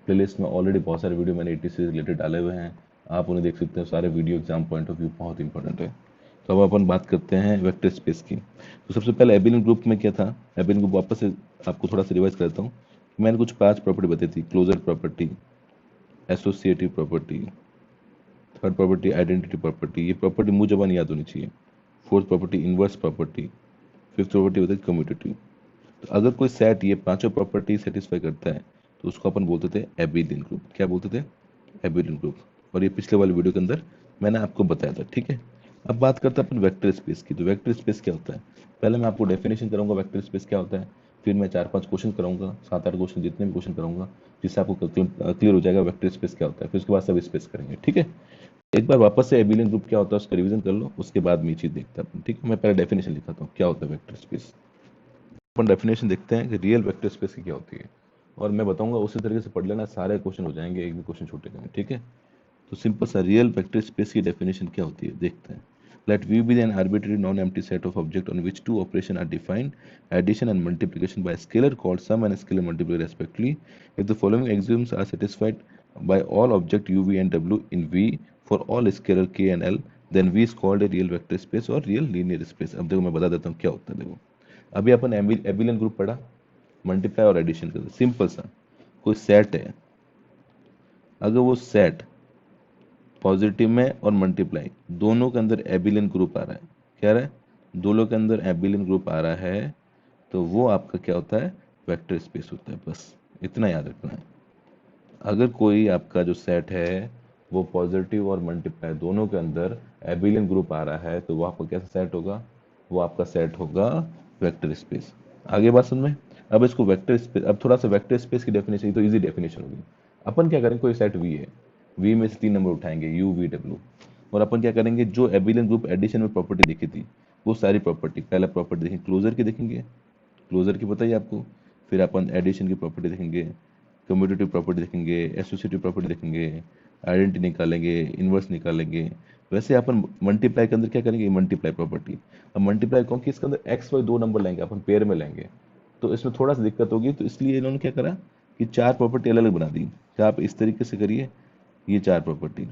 A: प्लेलिस्ट में ऑलरेडी बहुत सारे वीडियो मैंने 80 से रिलेटेड डाले हुए हैं, आप उन्हें देख सकते हैं। सारे video exam point of view बहुत इंपॉर्टेंट है। तो अब अपन बात करते हैं वेक्टर स्पेस की। तो सबसे पहले एबिलियन ग्रुप में क्या था, एबिलियन ग्रुप वापस से आपको थोड़ा सा रिवाइज करता हूँ। मैंने कुछ 5 प्रॉपर्टी बताई थी, closure property, associative property, third property identity property, ये प्रॉपर्टी मुंह जबान याद होनी चाहिए। Fourth property inverse property, fifth property होती है कम्यूटेटिव। तो अगर कोई सेट ये पांचों प्रॉपर्टी सेटिस्फाई करता है तो उसको अपन बोलते थे एबिलियन ग्रुप। क्या बोलते थे? एबिलियन ग्रुप। और ये पिछले वाले वीडियो के अंदर मैंने आपको बताया था, ठीक है। अब बात करते हैं अपन वेक्टर स्पेस की। तो वेक्टर स्पेस क्या होता है, पहले मैं आपको डेफिनेशन करूंगा वेक्टर स्पेस क्या होता है, फिर मैं 4-5 क्वेश्चन कराऊंगा, 7-8 क्वेश्चन, जितने भी क्वेश्चन कराऊंगा, जिससे आपको क्लियर हो जाएगा वेक्टर स्पेस क्या होता है। फिर उसके बाद सब स्पेस करेंगे, ठीक है। एक बार वापस से एबिलियन ग्रुप क्या होता है उसका रिवीजन कर लो, उसके बाद में ये चीज़ देखते हैं, ठीक है। मैं पहले डेफिनेशन लिखाता हूँ क्या होता है वेक्टर स्पेस। अपन डेफिनेशन देखते हैं कि रियल वेक्टर स्पेस की क्या होती है, और मैं बताऊंगा उसी तरीके से पढ़ लेना, सारे क्वेश्चन हो जाएंगे, एक भी क्वेश्चन छूटेगा नहीं, ठीक है। तो सिंपल सा रियल वेक्टर स्पेस की डेफिनेशन क्या होती है देखते हैं। Let V be an arbitrary non-empty set of objects on which two operations are defined, addition and multiplication by a scalar called sum and scalar multiplier respectively. If the following axioms are satisfied by all objects U, V and W in V for all scalar K and L, then V is called a real vector space or real linear space. अब देखो मैं बता देता हूँ क्या होता है। देखो अभी अपन एबिलियन ग्रुप पढ़ा, मल्टीप्लाई और एडिशन करते, सिंपल सा कोई सेट है, अगर वो सेट पॉजिटिव में और मल्टीप्लाई दोनों के अंदर एबिलियन ग्रुप आ रहा है, क्या आ रहा है, दोनों के अंदर एबिलियन ग्रुप आ रहा है तो वो आपका क्या होता है, वेक्टर स्पेस होता है। बस इतना याद रखना है। अगर कोई आपका जो सेट है वो पॉजिटिव और मल्टीप्लाई दोनों के अंदर एबिलियन ग्रुप आ रहा है तो वो आपका कैसा सेट होगा, वो आपका सेट होगा वेक्टर स्पेस। आगे बात समझ में। अब इसको वेक्टर स्पेस, अब थोड़ा सा वेक्टर स्पेस की डेफिनेशन, तो इजी डेफिनेशन होगी। अपन क्या करेंगे, कोई सेट वी है, वी में से 3 नंबर उठाएंगे यू वी डब्ल्यू, और अपन क्या करेंगे, जो एबिलियन ग्रुप एडिशन में प्रॉपर्टी देखी थी वो सारी प्रॉपर्टी, पहला प्रॉपर्टी देखेंगे क्लोजर की, देखेंगे क्लोजर की पता ही आपको, फिर अपन एडिशन की प्रॉपर्टी देखेंगे, कम्यूटेटिव प्रॉपर्टी देखेंगे, एसोसिएटिव प्रॉपर्टी देखेंगे, आइडेंटिटी निकालेंगे, इनवर्स निकालेंगे। वैसे अपन मल्टीप्लाई के अंदर क्या करेंगे, मल्टीप्लाई प्रॉपर्टी। अब मल्टीप्लाई कौन कि इसके अंदर एक्स वाई 2 नंबर लेंगे, अपन पेयर में लेंगे, तो इसमें थोड़ा सा दिक्कत होगी, तो इसलिए इन्होंने क्या करा कि 4 प्रॉपर्टी अलग अलग बना दी कि आप इस तरीके से करिए, ये 4 प्रॉपर्टी,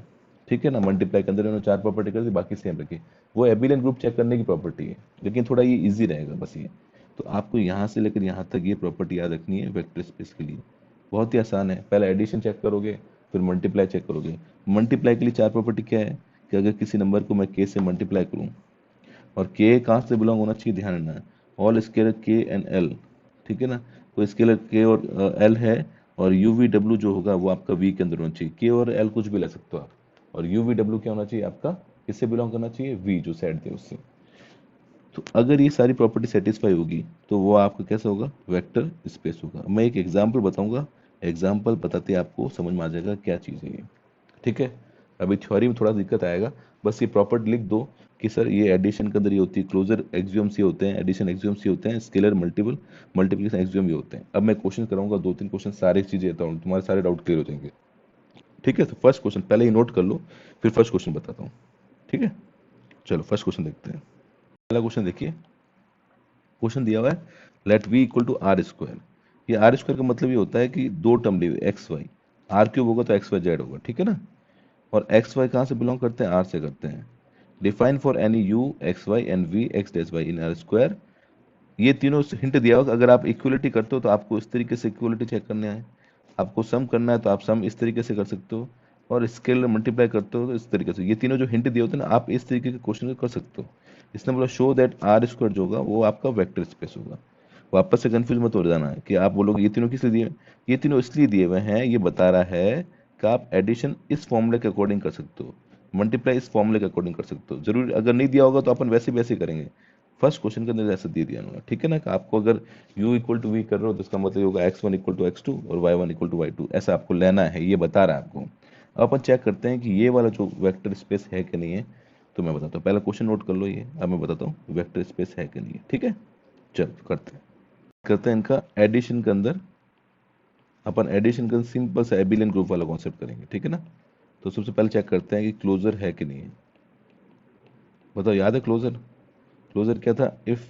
A: ठीक है ना। मल्टीप्लाई के अंदर इन्होंने 4 प्रॉपर्टी कर दी, बाकी सेम रखी। वो एबिलियन ग्रुप चेक करने की प्रॉपर्टी है, लेकिन थोड़ा ये इजी रहेगा बस ये। तो आपको यहाँ से लेकर यहाँ तक ये प्रॉपर्टी याद रखनी है वेक्टर स्पेस के लिए। बहुत ही आसान है, पहले एडिशन चेक करोगे, फिर मल्टीप्लाई चेक करोगे। मल्टीप्लाई के लिए 4 प्रॉपर्टी क्या है कि अगर किसी नंबर को मैं के से मल्टीप्लाई करूँ, और के कहाँ से बिलोंग होना चाहिए, ध्यान रखना है, ऑल स्केलर के एंड एल, ठीक है ना। कोई स्केलर के और एल है, और यू वी डब्ल्यू जो होगा वो आपका वी के अंदर होना चाहिए। के और एल कुछ भी ले सकते हो आप, और यू वी डब्ल्यू क्या होना चाहिए आपका, किससे बिलोंग करना चाहिए, वी जो सेट थे उससे। तो अगर ये सारी प्रॉपर्टी सेटिस्फाई होगी तो वो आपका कैसा होगा, वेक्टर स्पेस होगा। मैं एक एग्जांपल बताऊंगा, एग्जांपल बताते आपको समझ में आ जाएगा क्या चीज़ है ये, ठीक है। अभी थ्योरी में थोड़ा दिक्कत आएगा, बस ये प्रॉपर्टी लिख दो कि सर ये एडिशन के अंदर ये होती है, क्लोजर एक्सियोम्स ये होते हैं, एडिशन एक्सियोम्स ये होते हैं, स्केलर मल्टीपल मल्टीप्लिकेशन एक्सियोम ये होते हैं। अब मैं क्वेश्चन कराऊंगा 2-3 क्वेश्चन, सारी चीज़ें देता हूँ, तुम्हारे सारे डाउट क्लियर हो जाएंगे, ठीक है। तो फर्स्ट क्वेश्चन पहले ही नोट कर लो, फिर फर्स्ट क्वेश्चन बताता हूँ, ठीक है। चलो फर्स्ट क्वेश्चन देखते हैं। पहला क्वेश्चन देखिए, क्वेश्चन दिया हुआ है let V equal to R square. ये आर स्क्वायर का मतलब ये होता है कि 2 टर्म लिए एक्स वाई, आर क्यूब होगा तो एक्स वाई जेड होगा, ठीक है ना। और एक्स वाई कहाँ से बिलोंग करते हैं, आर से करते हैं। Define for any U X Y and V X dash Y in R square. ये तीनों हिंट दिया होगा, अगर आप इक्वलिटी करते हो तो आपको इस तरीके से इक्वलिटी चेक करना है, आपको सम करना है तो आप सम इस तरीके से कर सकते हो, और स्केलर मल्टीप्लाई करते हो तो इस तरीके से। ये तीनों जो हिंट दिए होते हैं ना, आप इस तरीके के क्वेश्चन कर सकते हो। इसने बोला शो दैट आर स्क्वायर जो होगा वो आपका वेक्टर स्पेस होगा। वापस से कंफ्यूज मत हो जाना है कि आप बोलोगे ये तीनों किस लिए दिए, ये तीनों इसलिए दिए हुए हैं, ये बता रहा है कि आप एडिशन इस फॉर्मूले के अकॉर्डिंग कर सकते हो, मल्टीप्लाई इस फॉर्मूले के अकॉर्डिंग कर सकते हो। जरूर अगर नहीं दिया होगा तो अपन वैसे वैसे करेंगे। फर्स्ट क्वेश्चन के अंदर ऐसा दे दिया उन्होंने, ठीक है ना, कि आपको अगर u इक्वल टू वी कर रहे हो तो इसका मतलब होगा x1 इक्वल टू x2 और y1 इक्वल टू y2, ऐसा आपको लेना है, ये बता रहा है आपको। अब अपन चेक करते हैं कि ये वाला जो वेक्टर स्पेस है कि नहीं है। तो मैं बताता हूँ, पहला क्वेश्चन नोट कर लो ये, अब मैं बताता हूँ वेक्टर स्पेस है कि नहीं है, ठीक है। चलो करते हैं इनका एडिशन के अंदर। अपन एडिशन का सिंपल सा एबिलियन ग्रुप वाला कॉन्सेप्ट करेंगे, ठीक है ना। तो सबसे पहले चेक करते हैं कि क्लोजर है कि नहीं है। बताओ याद है क्लोजर, क्लोजर क्या था, इफ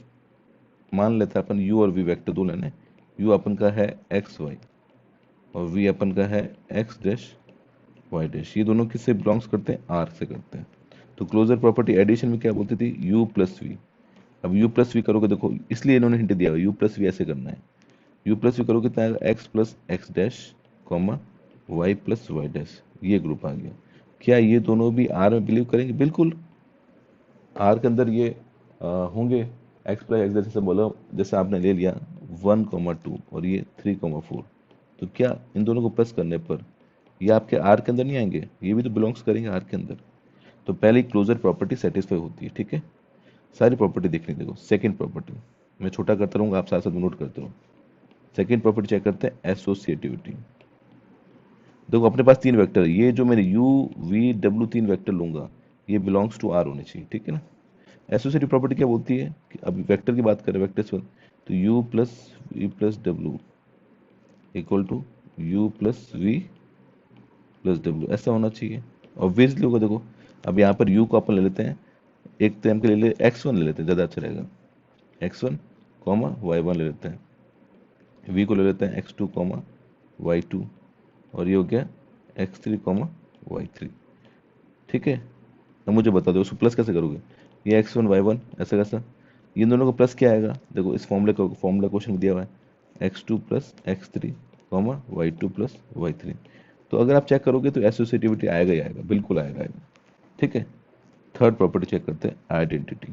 A: मान लेते हैं अपन u और v वेक्टर दो लेने, u अपन का है एक्स वाई और v अपन का है एक्स डैश वाई डैश। ये दोनों किससे बिलोंग्स करते हैं, r से करते हैं। तो क्लोजर प्रॉपर्टी एडिशन में क्या बोलती थी, u प्लस वी। अब u प्लस वी करोगे, देखो इसलिए इन्होंने हिंट दिया हुआ u प्लस वी ऐसे करना है। u प्लस वी करोगे कितना आएगा, X plus X dash comma Y plus Y dash, ये ग्रुप आ गया। क्या ये दोनों भी r में बिलीव करेंगे, बिल्कुल। r के अंदर ये होंगे, एक्स प्लस एक्स जैसे बोलो, जैसे आपने ले लिया 1,2 और ये 3,4, तो क्या इन दोनों को प्लस करने पर ये आपके आर के अंदर नहीं आएंगे, ये भी तो बिलोंग्स करेंगे आर के अंदर। तो पहली क्लोजर प्रॉपर्टी सेटिस्फाई होती है, ठीक है। सारी प्रॉपर्टी देखनी, देखो सेकंड प्रॉपर्टी मैं छोटा करता रहूँगा, आप साथ साथ नोट करते रहो। सेकंड प्रॉपर्टी चेक करते हैं एसोसिएटिविटी। देखो अपने पास 3 वेक्टर है, ये जो मैंने यू वी डब्ल्यू 3 वेक्टर लूंगा ये बिलोंग्स टू आर होने चाहिए, ठीक है ना। एसोसिएटिव प्रॉपर्टी क्या बोलती है कि अभी वेक्टर की बात करें, वेक्टर से तो u plus V plus W equal to U plus V plus W, ऐसा होना चाहिए। ऑब्वियसली होगा, देखो अब यहाँ पर u को अपन ले लेते हैं, एक टाइम के ले ले x1 ले लेते हैं, ज़्यादा अच्छा रहेगा, x1 कॉमा y1 ले लेते हैं, v को ले लेते हैं x2 कॉमा y2, और ये हो गया x3 कॉमा y3, ठीक है। अब मुझे बता दो उसको प्लस कैसे करोगे, ये x1 y1 ऐसा कैसा, इन दोनों को प्लस क्या आएगा, देखो इस फॉर्मूला क्वेश्चन में दिया हुआ है x2 plus x3 comma y2 plus y3। तो अगर आप चेक करोगे तो एसोसिएटिविटी आएगा ही आएगा, बिल्कुल आएगा, ठीक है। थर्ड प्रॉपर्टी चेक करते हैं आइडेंटिटी।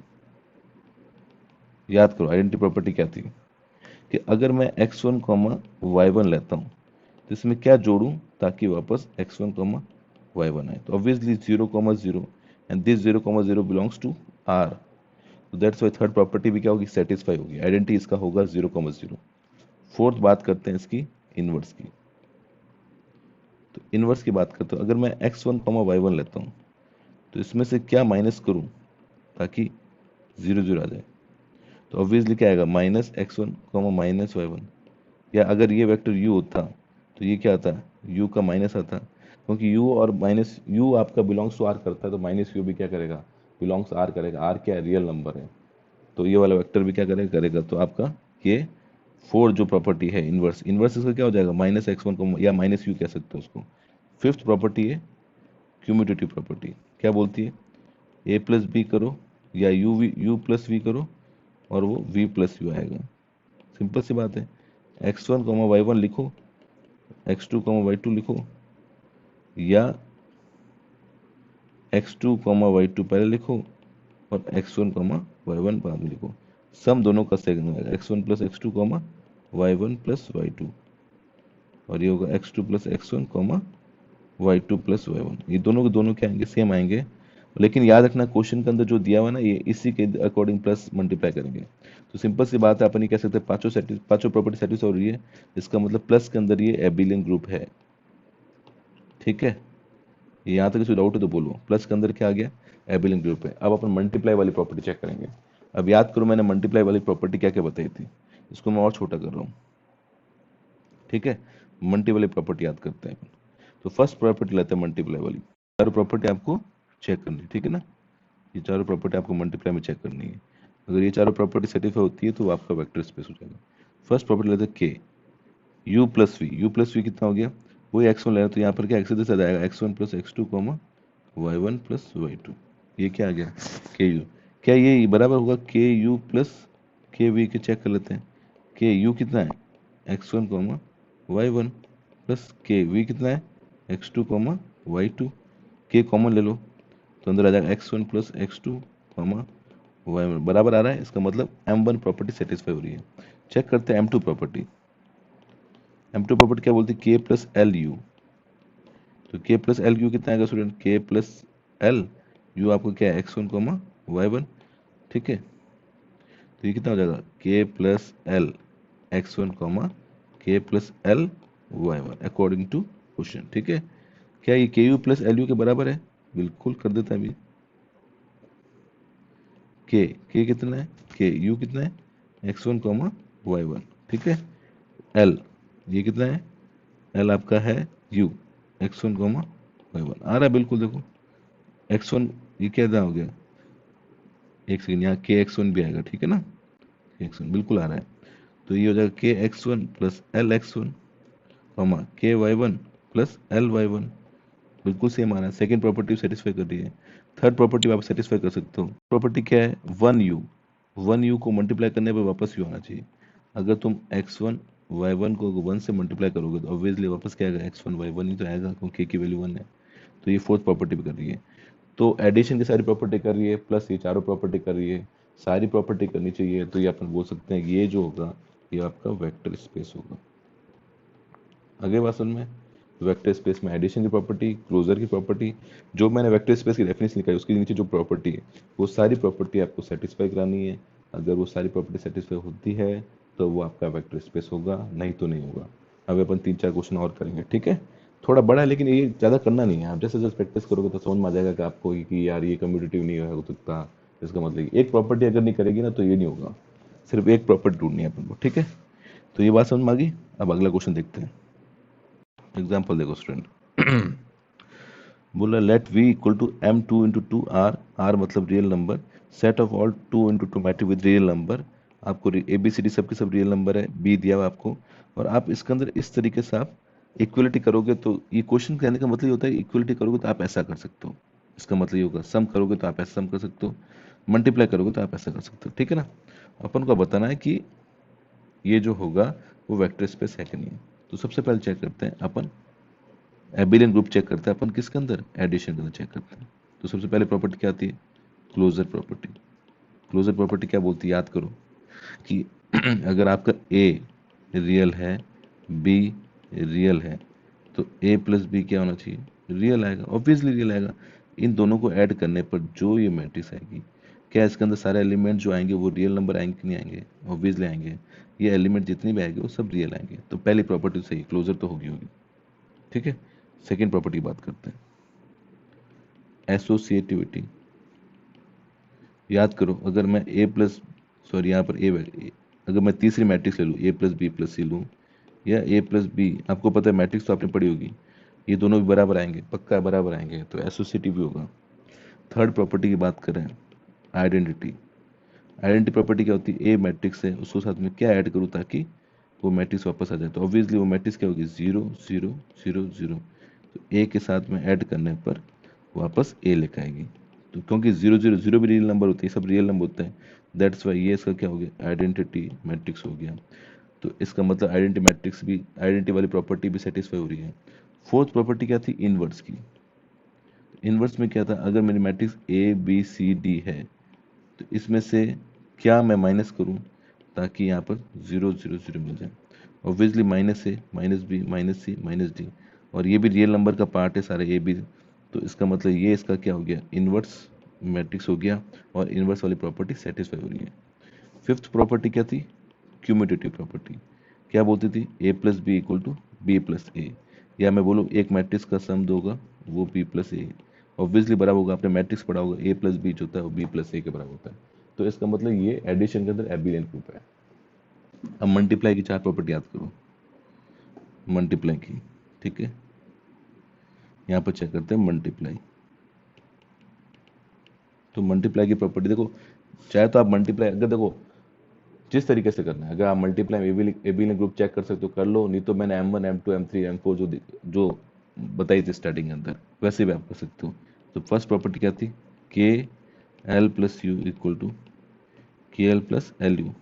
A: याद करो आइडेंटिटी प्रॉपर्टी क्या थी कि अगर मैं x1 y1 लेता हूँ तो इसमें क्या जोड़ूं ताकि वापस x1 y1 आए। तो obviously 0 0 and this 0 0 belongs to r, तो दैट्स वाई थर्ड प्रॉपर्टी भी क्या होगी, सेटिस्फाई होगी। आइडेंटिटी इसका होगा 0 0। फोर्थ बात करते हैं इसकी इनवर्स की। तो इनवर्स की बात करते हो, अगर मैं x1 y1 लेता हूँ तो इसमें से क्या माइनस करूं ताकि 0 0 आ जाए। तो ऑब्वियसली क्या आएगा, -x1 -y1। या अगर ये वेक्टर u होता तो ये क्या आता, u का माइनस आता, क्योंकि u और माइनस u आपका बिलोंग्स टू r करता है तो माइनस u भी क्या करेगा, बिलोंग्स r करेगा। r क्या है, रियल नंबर है, तो ये वाला वेक्टर भी क्या करेगा। तो आपका ये फोर्थ जो प्रॉपर्टी है इनवर्स, इनवर्स इसका क्या हो जाएगा, -x1 या -u कह सकते हो उसको। फिफ्थ प्रॉपर्टी है क्यूमुटेटिव प्रॉपर्टी, क्या बोलती है, a प्लस बी करो या u प्लस वी करो और वो v प्लस यू आएगा। सिंपल सी बात है, x1 y1 लिखो, x2 y2 लिखो, या x2 y2 पहले लिखो और x1 y1 बाद में लिखो। सम दोनों का सेकंड में आएगा, x1 plus x2 y1 plus y2, और ये होगा x2 plus x1 y2 plus y1। ये दोनों के दोनों क्या आएंगे, सेम आएंगे। लेकिन याद रखना क्वेश्चन के अंदर जो दिया हुआ ना, ये इसी के अकॉर्डिंग प्लस मल्टीप्लाई करेंगे। तो सिंपल सी बात है, अपन ये कह सकते हैं पांचों प्रॉपर्टी सेटिस्फाई हो रही है, इसका मतलब प्लस के अंदर ये एबिलियन ग्रुप है। ठीक है, यहाँ तक किसी डाउट है तो बोलो, प्लस के अंदर क्या आ गया, एबिलियन ग्रुप है। अब अपन मल्टीप्लाई वाली प्रॉपर्टी चेक करेंगे। अब याद करो मैंने मल्टीप्लाई वाली प्रॉपर्टी क्या क्या बताई थी, इसको मैं और छोटा कर रहा हूँ। ठीक है, मल्टी वाली प्रॉपर्टी याद करते हैं। तो फर्स्ट प्रॉपर्टी लेते हैं मल्टीप्लाई वाली, चारों प्रॉपर्टी आपको चेक करनी है। ठीक है ना, ये चारों प्रॉपर्टी आपको मल्टीप्लाई में चेक करनी है। अगर ये चारों प्रॉपर्टी सेटिस्फाई होती है तो आपका वेक्टर स्पेस हो जाएगा। फर्स्ट प्रॉपर्टी लेते हैं के, यू प्लस वी कितना हो गया, वही x1 ले रहे तो यहाँ पर क्या x से जाएगा, x1 plus x2 y1 plus y2, ये क्या आ गया के यू। क्या ये बराबर होगा के यू प्लस के वी के, चेक कर लेते हैं। के यू कितना है, x1 y1 प्लस के वी कितना है, x2 y2। के कॉमन ले लो तो अंदर आ जाएगा x1 प्लस x2 y1 बराबर आ रहा है, इसका मतलब m1 प्रॉपर्टी सेटिस्फाई हो रही है। चेक करते हैं m2 प्रॉपर्टी। m2 प्रॉपर्टी क्या बोलती है, k प्लस एल यू। तो k प्लस एल यू कितना आएगा student, k plus L you आपको क्या है, x1 y1। ठीक है, तो ये कितना हो जाएगा, k plus L x1 k plus L y1 according to question. ठीक है, क्या ये के यू प्लस एल यू के बराबर है, बिल्कुल कर देता है अभी। के कितना है, के यू कितना है, x1 y1। ठीक है, एल ये कितना है, एल आपका है u x1 y1 आ रहा है बिल्कुल। देखो x1 ये क्या हो गया, एक सेकेंड, यहाँ के x1 भी आएगा। ठीक है ना, x1 बिल्कुल आ रहा है। तो ये हो जाएगा के x1 प्लस एल x1 के y1 प्लस एल y1, बिल्कुल सेम आ रहा है। सेकेंड प्रॉपर्टी सेटिस्फाई कर रही है। थर्ड प्रॉपर्टी आप सेटिस्फाई कर सकते हो। प्रॉपर्टी क्या है, 1u को मल्टीप्लाई करने पर वापस u आना चाहिए। अगर तुम x1 y1 को 1 से मल्टीप्लाई करोगे तो ऑब्वियसली वापस क्या आएगा, x1 y1 ही तो आएगा, क्योंकि k की वैल्यू 1 है। तो ये फोर्थ प्रॉपर्टी भी कर रही है। तो एडिशन की सारी प्रॉपर्टी कर रही है, प्लस ये चारों प्रॉपर्टी कर रही है, सारी प्रॉपर्टी करनी चाहिए। तो ये अपन बोल सकते हैं कि ये जो होगा ये आपका वेक्टर स्पेस होगा। आगे बात समझ में, वेक्टर स्पेस में एडिशन की प्रॉपर्टी, क्लोजर की प्रॉपर्टी, जो मैंने वेक्टर स्पेस की डेफिनेशन लिखा है उसके नीचे जो प्रॉपर्टी है वो सारी प्रॉपर्टी आपको सेटिस्फाई करानी है। अगर वो सारी प्रॉपर्टी सेटिस्फाई होती है तो वो आपका वेक्टर स्पेस होगा, नहीं तो नहीं होगा। अब अपन 3-4 क्वेश्चन और करेंगे। ठीक है, थोड़ा बड़ा है लेकिन ये ज़्यादा करना नहीं है, आप जैसे जैसे प्रैक्टिस करोगे तो समझ में आ जाएगा कि आपको कि यार ये कम्यूटेटिव नहीं हो सकता। इसका मतलब एक प्रॉपर्टी अगर नहीं करेगी ना तो ये नहीं होगा, सिर्फ एक प्रॉपर्टी ढूंढनी है अपन को। ठीक है, तो ये बात समझ में आ गई। अब अगला क्वेश्चन देखते हैं। एग्जाम्पल देखो स्टूडेंट, बोला let v equal to m2 into two r मतलब real number, set of all 2 into two matrix with real number. आपको ए बी सी डी सब के सब रियल नंबर है, बी दिया हुआ आपको, और आप इसके अंदर इस तरीके से आप इक्वलिटी करोगे। तो ये क्वेश्चन कहने का मतलब ये होता है इक्वलिटी करोगे तो आप ऐसा कर सकते हो, इसका मतलब ये होगा सम करोगे तो आप ऐसा सम कर सकते हो, मल्टीप्लाई करोगे तो आप ऐसा कर सकते हो। ठीक है ना, अपन को बताना है कि ये जो होगा वो वेक्टर स्पेस है कि नहीं है। तो सबसे पहले चेक करते हैं अपन एबिलियन ग्रुप चेक करते हैं अपन किसके अंदर, एडिशन के अंदर चेक करते हैं। तो सबसे पहले प्रॉपर्टी क्या आती है, क्लोजर प्रॉपर्टी। क्लोजर प्रॉपर्टी क्या बोलती है, याद करो, कि अगर आपका ए रियल है, बी रियल है, तो ए प्लस बी क्या होना चाहिए, रियल आएगा, ऑब्वियसली रियल आएगा। इन दोनों को ऐड करने पर जो ये मैट्रिक्स आएगी, क्या इसके अंदर सारे एलिमेंट जो आएंगे वो रियल नंबर आएंगे कि नहीं आएंगे, ऑब्वियसली आएंगे। ये एलिमेंट जितने भी आएंगे वो सब रियल आएंगे। तो पहली प्रॉपर्टी सही, क्लोजर तो होगी। ठीक है, सेकेंड प्रॉपर्टी की बात करते हैं, एसोसिएटिविटी। याद करो, अगर मैं ए प्लस सॉरी यहाँ पर अगर मैं तीसरी मैट्रिक्स ले लूँ, ए प्लस बी प्लस सी लूँ, या ए प्लस बी, आपको पता है मैट्रिक्स तो आपने पढ़ी होगी, ये दोनों भी बराबर आएंगे, पक्का बराबर आएंगे, तो एसोसिएटिव भी होगा। थर्ड प्रॉपर्टी की बात करें, आइडेंटिटी। आइडेंटिटी प्रॉपर्टी क्या होती है, ए मैट्रिक्स है, उसको साथ में क्या ऐड करूँ ताकि वो मैट्रिक्स वापस आ जाए, तो ऑब्वियसली वो मैट्रिक्स क्या होगी, 0 0 0 0। तो ए के साथ में ऐड करने पर वापस ए लेकर आएगी। तो क्योंकि 0 0 0 भी रियल नंबर होते हैं, सब रियल नंबर होते हैं, दैट्स वाई ये इसका क्या हो गया, आइडेंटिटी मैट्रिक्स हो गया। तो इसका मतलब आइडेंटिटी मैट्रिक्स भी, आइडेंटिटी वाली प्रॉपर्टी भी सेटिस्फाई हो रही है। फोर्थ प्रॉपर्टी क्या थी, इनवर्स की। इनवर्स में क्या था, अगर मेरी matrix A B C D है, तो इसमें से क्या मैं माइनस करूं ताकि यहाँ पर 0 0 0 मिल जाए। ऑब्वियसली माइनस ए माइनस बी माइनस सी माइनस डी, और ये भी रियल नंबर का पार्ट है सारे ए बी, तो इसका मतलब ये इसका क्या हो गया, इनवर्स मैट्रिक्स हो गया, और इनवर्स वाली प्रॉपर्टी सेटिस्फाई हो रही है। फिफ्थ प्रॉपर्टी क्या थी, क्यूमुलेटिव प्रॉपर्टी। क्या बोलती थी, A plus B equal to B plus A, या मैं बोलूँ एक मैट्रिक्स का सम होगा वो बी प्लस ए, ऑब्वियसली बराबर होगा, आपने मैट्रिक्स पढ़ा होगा, ए प्लस बी जो होता है वो बी प्लस ए के बराबर होता है। तो इसका मतलब ये एडिशन के अंदर एबिलियन ग्रुप है। अब मल्टीप्लाई की चार प्रॉपर्टी याद करो, मल्टीप्लाई की, ठीक है, यहाँ पर चेक करते हैं मल्टीप्लाई। तो मल्टीप्लाई की प्रॉपर्टी देखो, चाहे तो आप मल्टीप्लाई, अगर देखो जिस तरीके से करना है, अगर आप मल्टीप्लाई एबिलियन ग्रुप चेक कर सकते हो कर लो, नहीं तो मैंने M1 M2 M3 M4 जो बताई थी स्टार्टिंग के अंदर, वैसे भी आप कर सकते हो। तो फर्स्ट प्रॉपर्टी क्या थी, K L plus U equal to K L plus L U.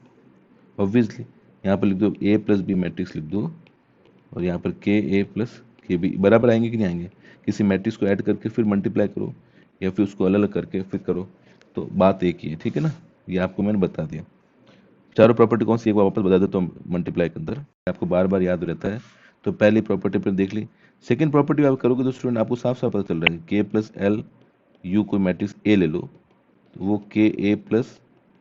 A: Obviously यहाँ पर लिख दो ए प्लस बी मैट्रिक्स लिख दो, और यहाँ पर के ए प्लस के बी बराबर आएंगे कि नहीं आएंगे, किसी मैट्रिक्स को ऐड करके फिर मल्टीप्लाई करो, या फिर उसको अलग अलग करके फिर करो, तो बात एक ही है, ठीक है ना, ये आपको मैंने बता दिया। चारों प्रॉपर्टी कौन सी, एक बार वापस बता देता हूँ मल्टीप्लाई के अंदर, आपको बार बार याद रहता है। तो पहली प्रॉपर्टी पर देख ली, सेकंड प्रॉपर्टी आप करोगे तो स्टूडेंट आपको साफ साफ पता चल रहा है, के प्लस एल यू कोई मैट्रिक्स ए ले लो, तो वो के ए प्लस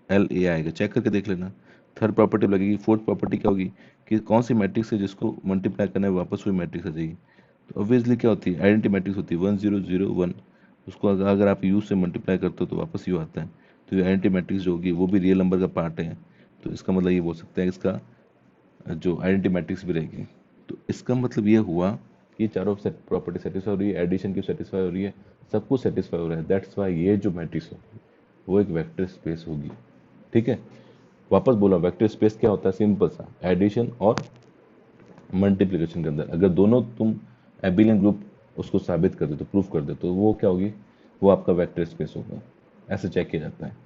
A: एल ए आएगा, चेक करके देख लेना। थर्ड प्रॉपर्टी लगेगी, फोर्थ प्रॉपर्टी क्या होगी कि कौन सी मैट्रिक्स है जिसको मल्टीप्लाई करना है वापस वही मैट्रिक्स आ जाएगी। तो ऑब्वियसली क्या होती है, आइडेंटिटी मैट्रिक्स होती है 1 0 0 1, उसको अगर आप यू से मल्टीप्लाई करते हो तो वापस यू आता है, तो ये आइडेंटिटी मैट्रिक्स जो होगी वो भी रियल नंबर का पार्ट है। तो इसका मतलब ये बोल सकते हैं इसका जो आइडेंटिटी मैट्रिक्स भी रहेगी। तो इसका मतलब ये हुआ कि चारों सेट प्रॉपर्टी सेटिस्फाई हो रही है, एडिशन की सेटिस्फाई हो रही है, सब कुछ सेटिस्फाई हो रहा है, दैट्स वाई ये जो मैट्रिक्स होगी वो एक वेक्टर स्पेस होगी। ठीक है, वापस बोला, वेक्टर स्पेस क्या होता है, सिंपल सा, एडिशन और मल्टीप्लिकेशन के अंदर अगर दोनों तुम एबिलियन ग्रुप उसको साबित कर दे तो प्रूफ कर दे, तो वो क्या होगी, वो आपका वेक्टर स्पेस होगा। ऐसे चेक किया जाता है।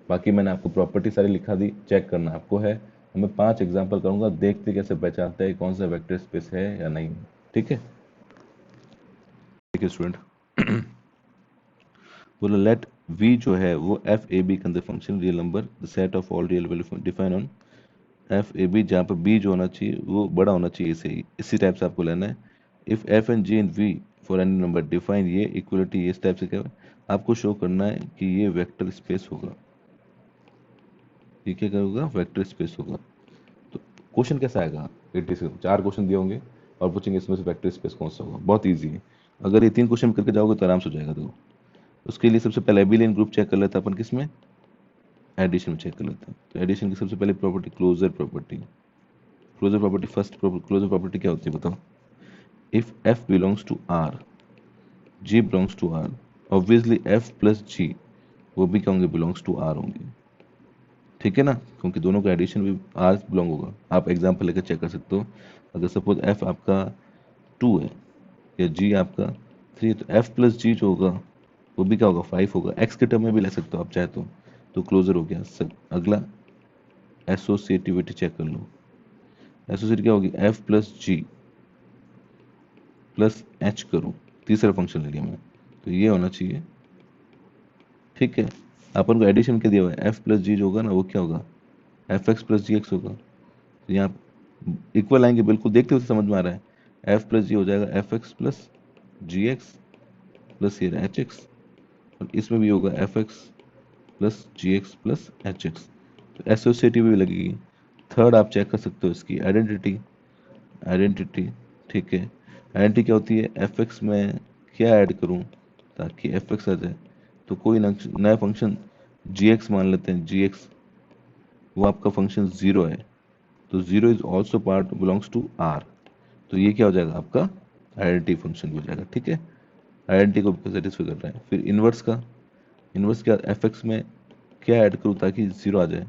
A: बाकी मैंने आपको प्रॉपर्टी सारी लिखा दी, चेक करना आपको है। मैं 5 एग्जांपल करूंगा, देखते कैसे पहचानते हैं कौन सा वेक्टर स्पेस है या नहीं। ठीक है, ठीक है स्टूडेंट। बोलो लेट v जो है वो एफ ए बी के अंदर function real number the set of all real value define on F A B, जहाँ पर b जो होना चाहिए वो बड़ा होना चाहिए, इसी टाइप से आपको लेना है। If F and G and V for any number define, ये इक्वलिटी इस टाइप से क्या है, आपको शो करना है कि ये वेक्टर स्पेस होगा, ये क्या होगा, वेक्टर स्पेस होगा। तो क्वेश्चन कैसा आएगा, 86 4 क्वेश्चन दिए होंगे और पूछेंगे इसमें से वेक्टर स्पेस कौन सा होगा, बहुत इजी है। अगर ये 3 क्वेश्चन करके जाओगे तो आराम से हो जाएगा। तो उसके लिए सबसे पहले एबिलियन ग्रुप चेक कर लेते हैं अपन, किसमें, एडिशन में चेक कर लेते हैं। तो एडिशन की सबसे पहले property closure property. Closure property, first closure property क्या होती है बताओ, if F belongs to R, G belongs to R, obviously F plus G वो भी क्या होंगे, बिलोंग्स टू आर होंगे। ठीक है ना, क्योंकि दोनों का एडिशन भी आर बिलोंग होगा। आप एग्जाम्पल लेकर चेक कर सकते हो, अगर सपोज एफ आपका 2 है या जी आपका 3 है, तो एफ प्लस जी जो होगा वो भी क्या होगा, 5 होगा। एक्स के टर्म में भी ले सकते हो आप चाहे तो क्लोजर हो गया। अगला एसोसिएटिविटी चेक कर लो, एसोसिएट क्या होगी, एफ प्लस जी प्लस एच करूँ, तीसरा फंक्शन ले लिया मैं, तो ये होना चाहिए। ठीक है, अपन को एडिशन क्या दिया हुआ है, एफ प्लस जी जो होगा ना वो क्या होगा, एफ एक्स प्लस जी एक्स होगा। तो यहाँ इक्वल आएंगे, बिल्कुल देखते हुए समझ में आ रहा है। एफ प्लस जी हो जाएगा एफ एक्स प्लस जी एक्स प्लस ये एच एक्स, और इसमें भी होगा एफ एक्स प्लस जी एक्स प्लस एच एक्स। तो एसोसिएटिव भी लगेगी। थर्ड आप चेक कर सकते हो इसकी आइडेंटिटी। आइडेंटिटी ठीक है, आइडेंटिटी क्या होती है, एफ एक्स में क्या ऐड करूं ताकि एफ एक्स आ जाए। तो कोई नया फंक्शन जी एक्स मान लेते हैं, जी एक्स वो आपका फंक्शन जीरो है, तो zero is also part belongs to R. तो ये क्या हो जाएगा आपका आइडेंटिटी फंक्शन हो जाएगा। ठीक है, आइडेंटिटी को सेटिस्फाई कर रहा है। फिर इनवर्स का, इनवर्स क्या, एफ एक्स में क्या ऐड करूँ ताकि जीरो आ जाए,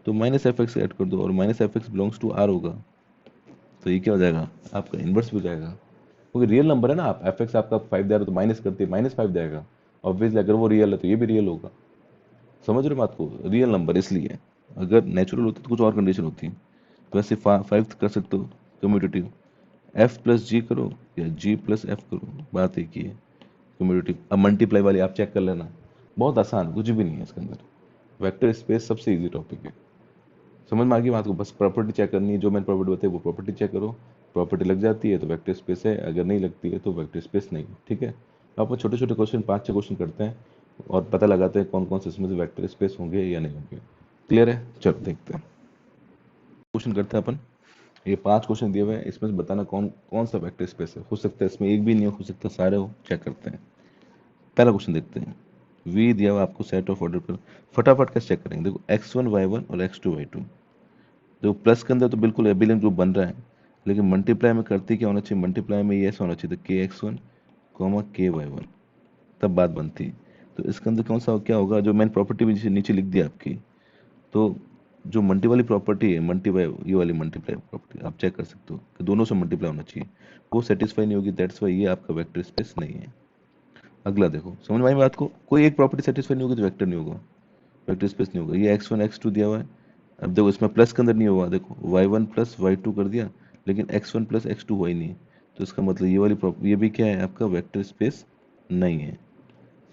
A: तो माइनस एफ एक्स ऐड कर दो, और minus F X belongs to R होगा, तो ये क्या हो जाएगा आपका इनवर्स भी हो जाएगा। क्योंकि रियल नंबर है ना, आप एफ एक्स आपका 5 दे रहे हो तो माइनस करते माइनस 5 जाएगा। ऑब्वियसली अगर वो रियल है तो ये भी रियल होगा। समझ रहे हो बात को, रियल नंबर इसलिए। अगर नेचुरल होता तो कुछ और कंडीशन होती है। तो वैसे 5 कर सकते हो कम्यूटेटिव, एफ प्लस जी करो या जी प्लस एफ करो, बात एक ही है कम्यूटेटिव। अब मल्टीप्लाई वाली आप चेक कर लेना, बहुत आसान, कुछ भी नहीं है इसके अंदर। वेक्टर स्पेस सबसे इजी टॉपिक है। समझ में आ गई बात को, बस प्रॉपर्टी चेक करनी है, जो मैंने प्रॉपर्टी बताई वो प्रॉपर्टी चेक करो। प्रॉपर्टी लग जाती है तो वेक्टर स्पेस है, अगर नहीं लगती है तो वेक्टर स्पेस नहीं है। ठीक है, आप छोटे छोटे क्वेश्चन 5-6 क्वेश्चन करते हैं और पता लगाते हैं कौन कौन से इसमें से वेक्टर स्पेस होंगे या नहीं होंगे। क्लियर है, चलो देखते हैं। क्वेश्चन करते हैं अपन। ये 5 क्वेश्चन दिए हुए हैं, इसमें से बताना कौन कौन सा वेक्टर स्पेस है। हो सकता है इसमें एक भी नहीं हो सकता सारे हो, चेक करते हैं। पहला क्वेश्चन देखते हैं। वी दिया हुआ आपको सेट ऑफ ऑर्डर पर, फटाफट कैसे चेक करेंगे। देखो x1 y1 और x2 y2, देखो प्लस के अंदर तो बिल्कुल एबिलियन ग्रुप बन रहा है, लेकिन मल्टीप्लाई में करती क्या होना चाहिए, मल्टीप्लाई में ये ऐसा होना चाहिए के एक्स वन कॉमा के वाई वन, तब बात बनती। तो इसके अंदर कौन सा क्या होगा, जो मैंने प्रॉपर्टी भी नीचे लिख दी आपकी, तो जो मल्टी वाली प्रॉपर्टी है, मल्टीप्लाई ये वाली मल्टीप्लाई प्रॉपर्टी आप चेक कर सकते हो कि दोनों से मल्टीप्लाई होना चाहिए, वो सेटिस्फाई नहीं होगी, दैट्स वाई ये आपका वेक्टर स्पेस नहीं है। अगला देखो, समझ में आई बात को, कोई एक प्रॉपर्टी सेटिस्फाई नहीं होगी तो वेक्टर नहीं होगा, वेक्टर स्पेस नहीं होगा। ये x1 x2 दिया हुआ है, अब देखो इसमें प्लस के अंदर नहीं हुआ, देखो y1 प्लस y2 कर दिया, लेकिन x1 प्लस x2 हुआ ही नहीं, तो इसका मतलब ये वाली ये भी क्या है आपका वेक्टर स्पेस नहीं है।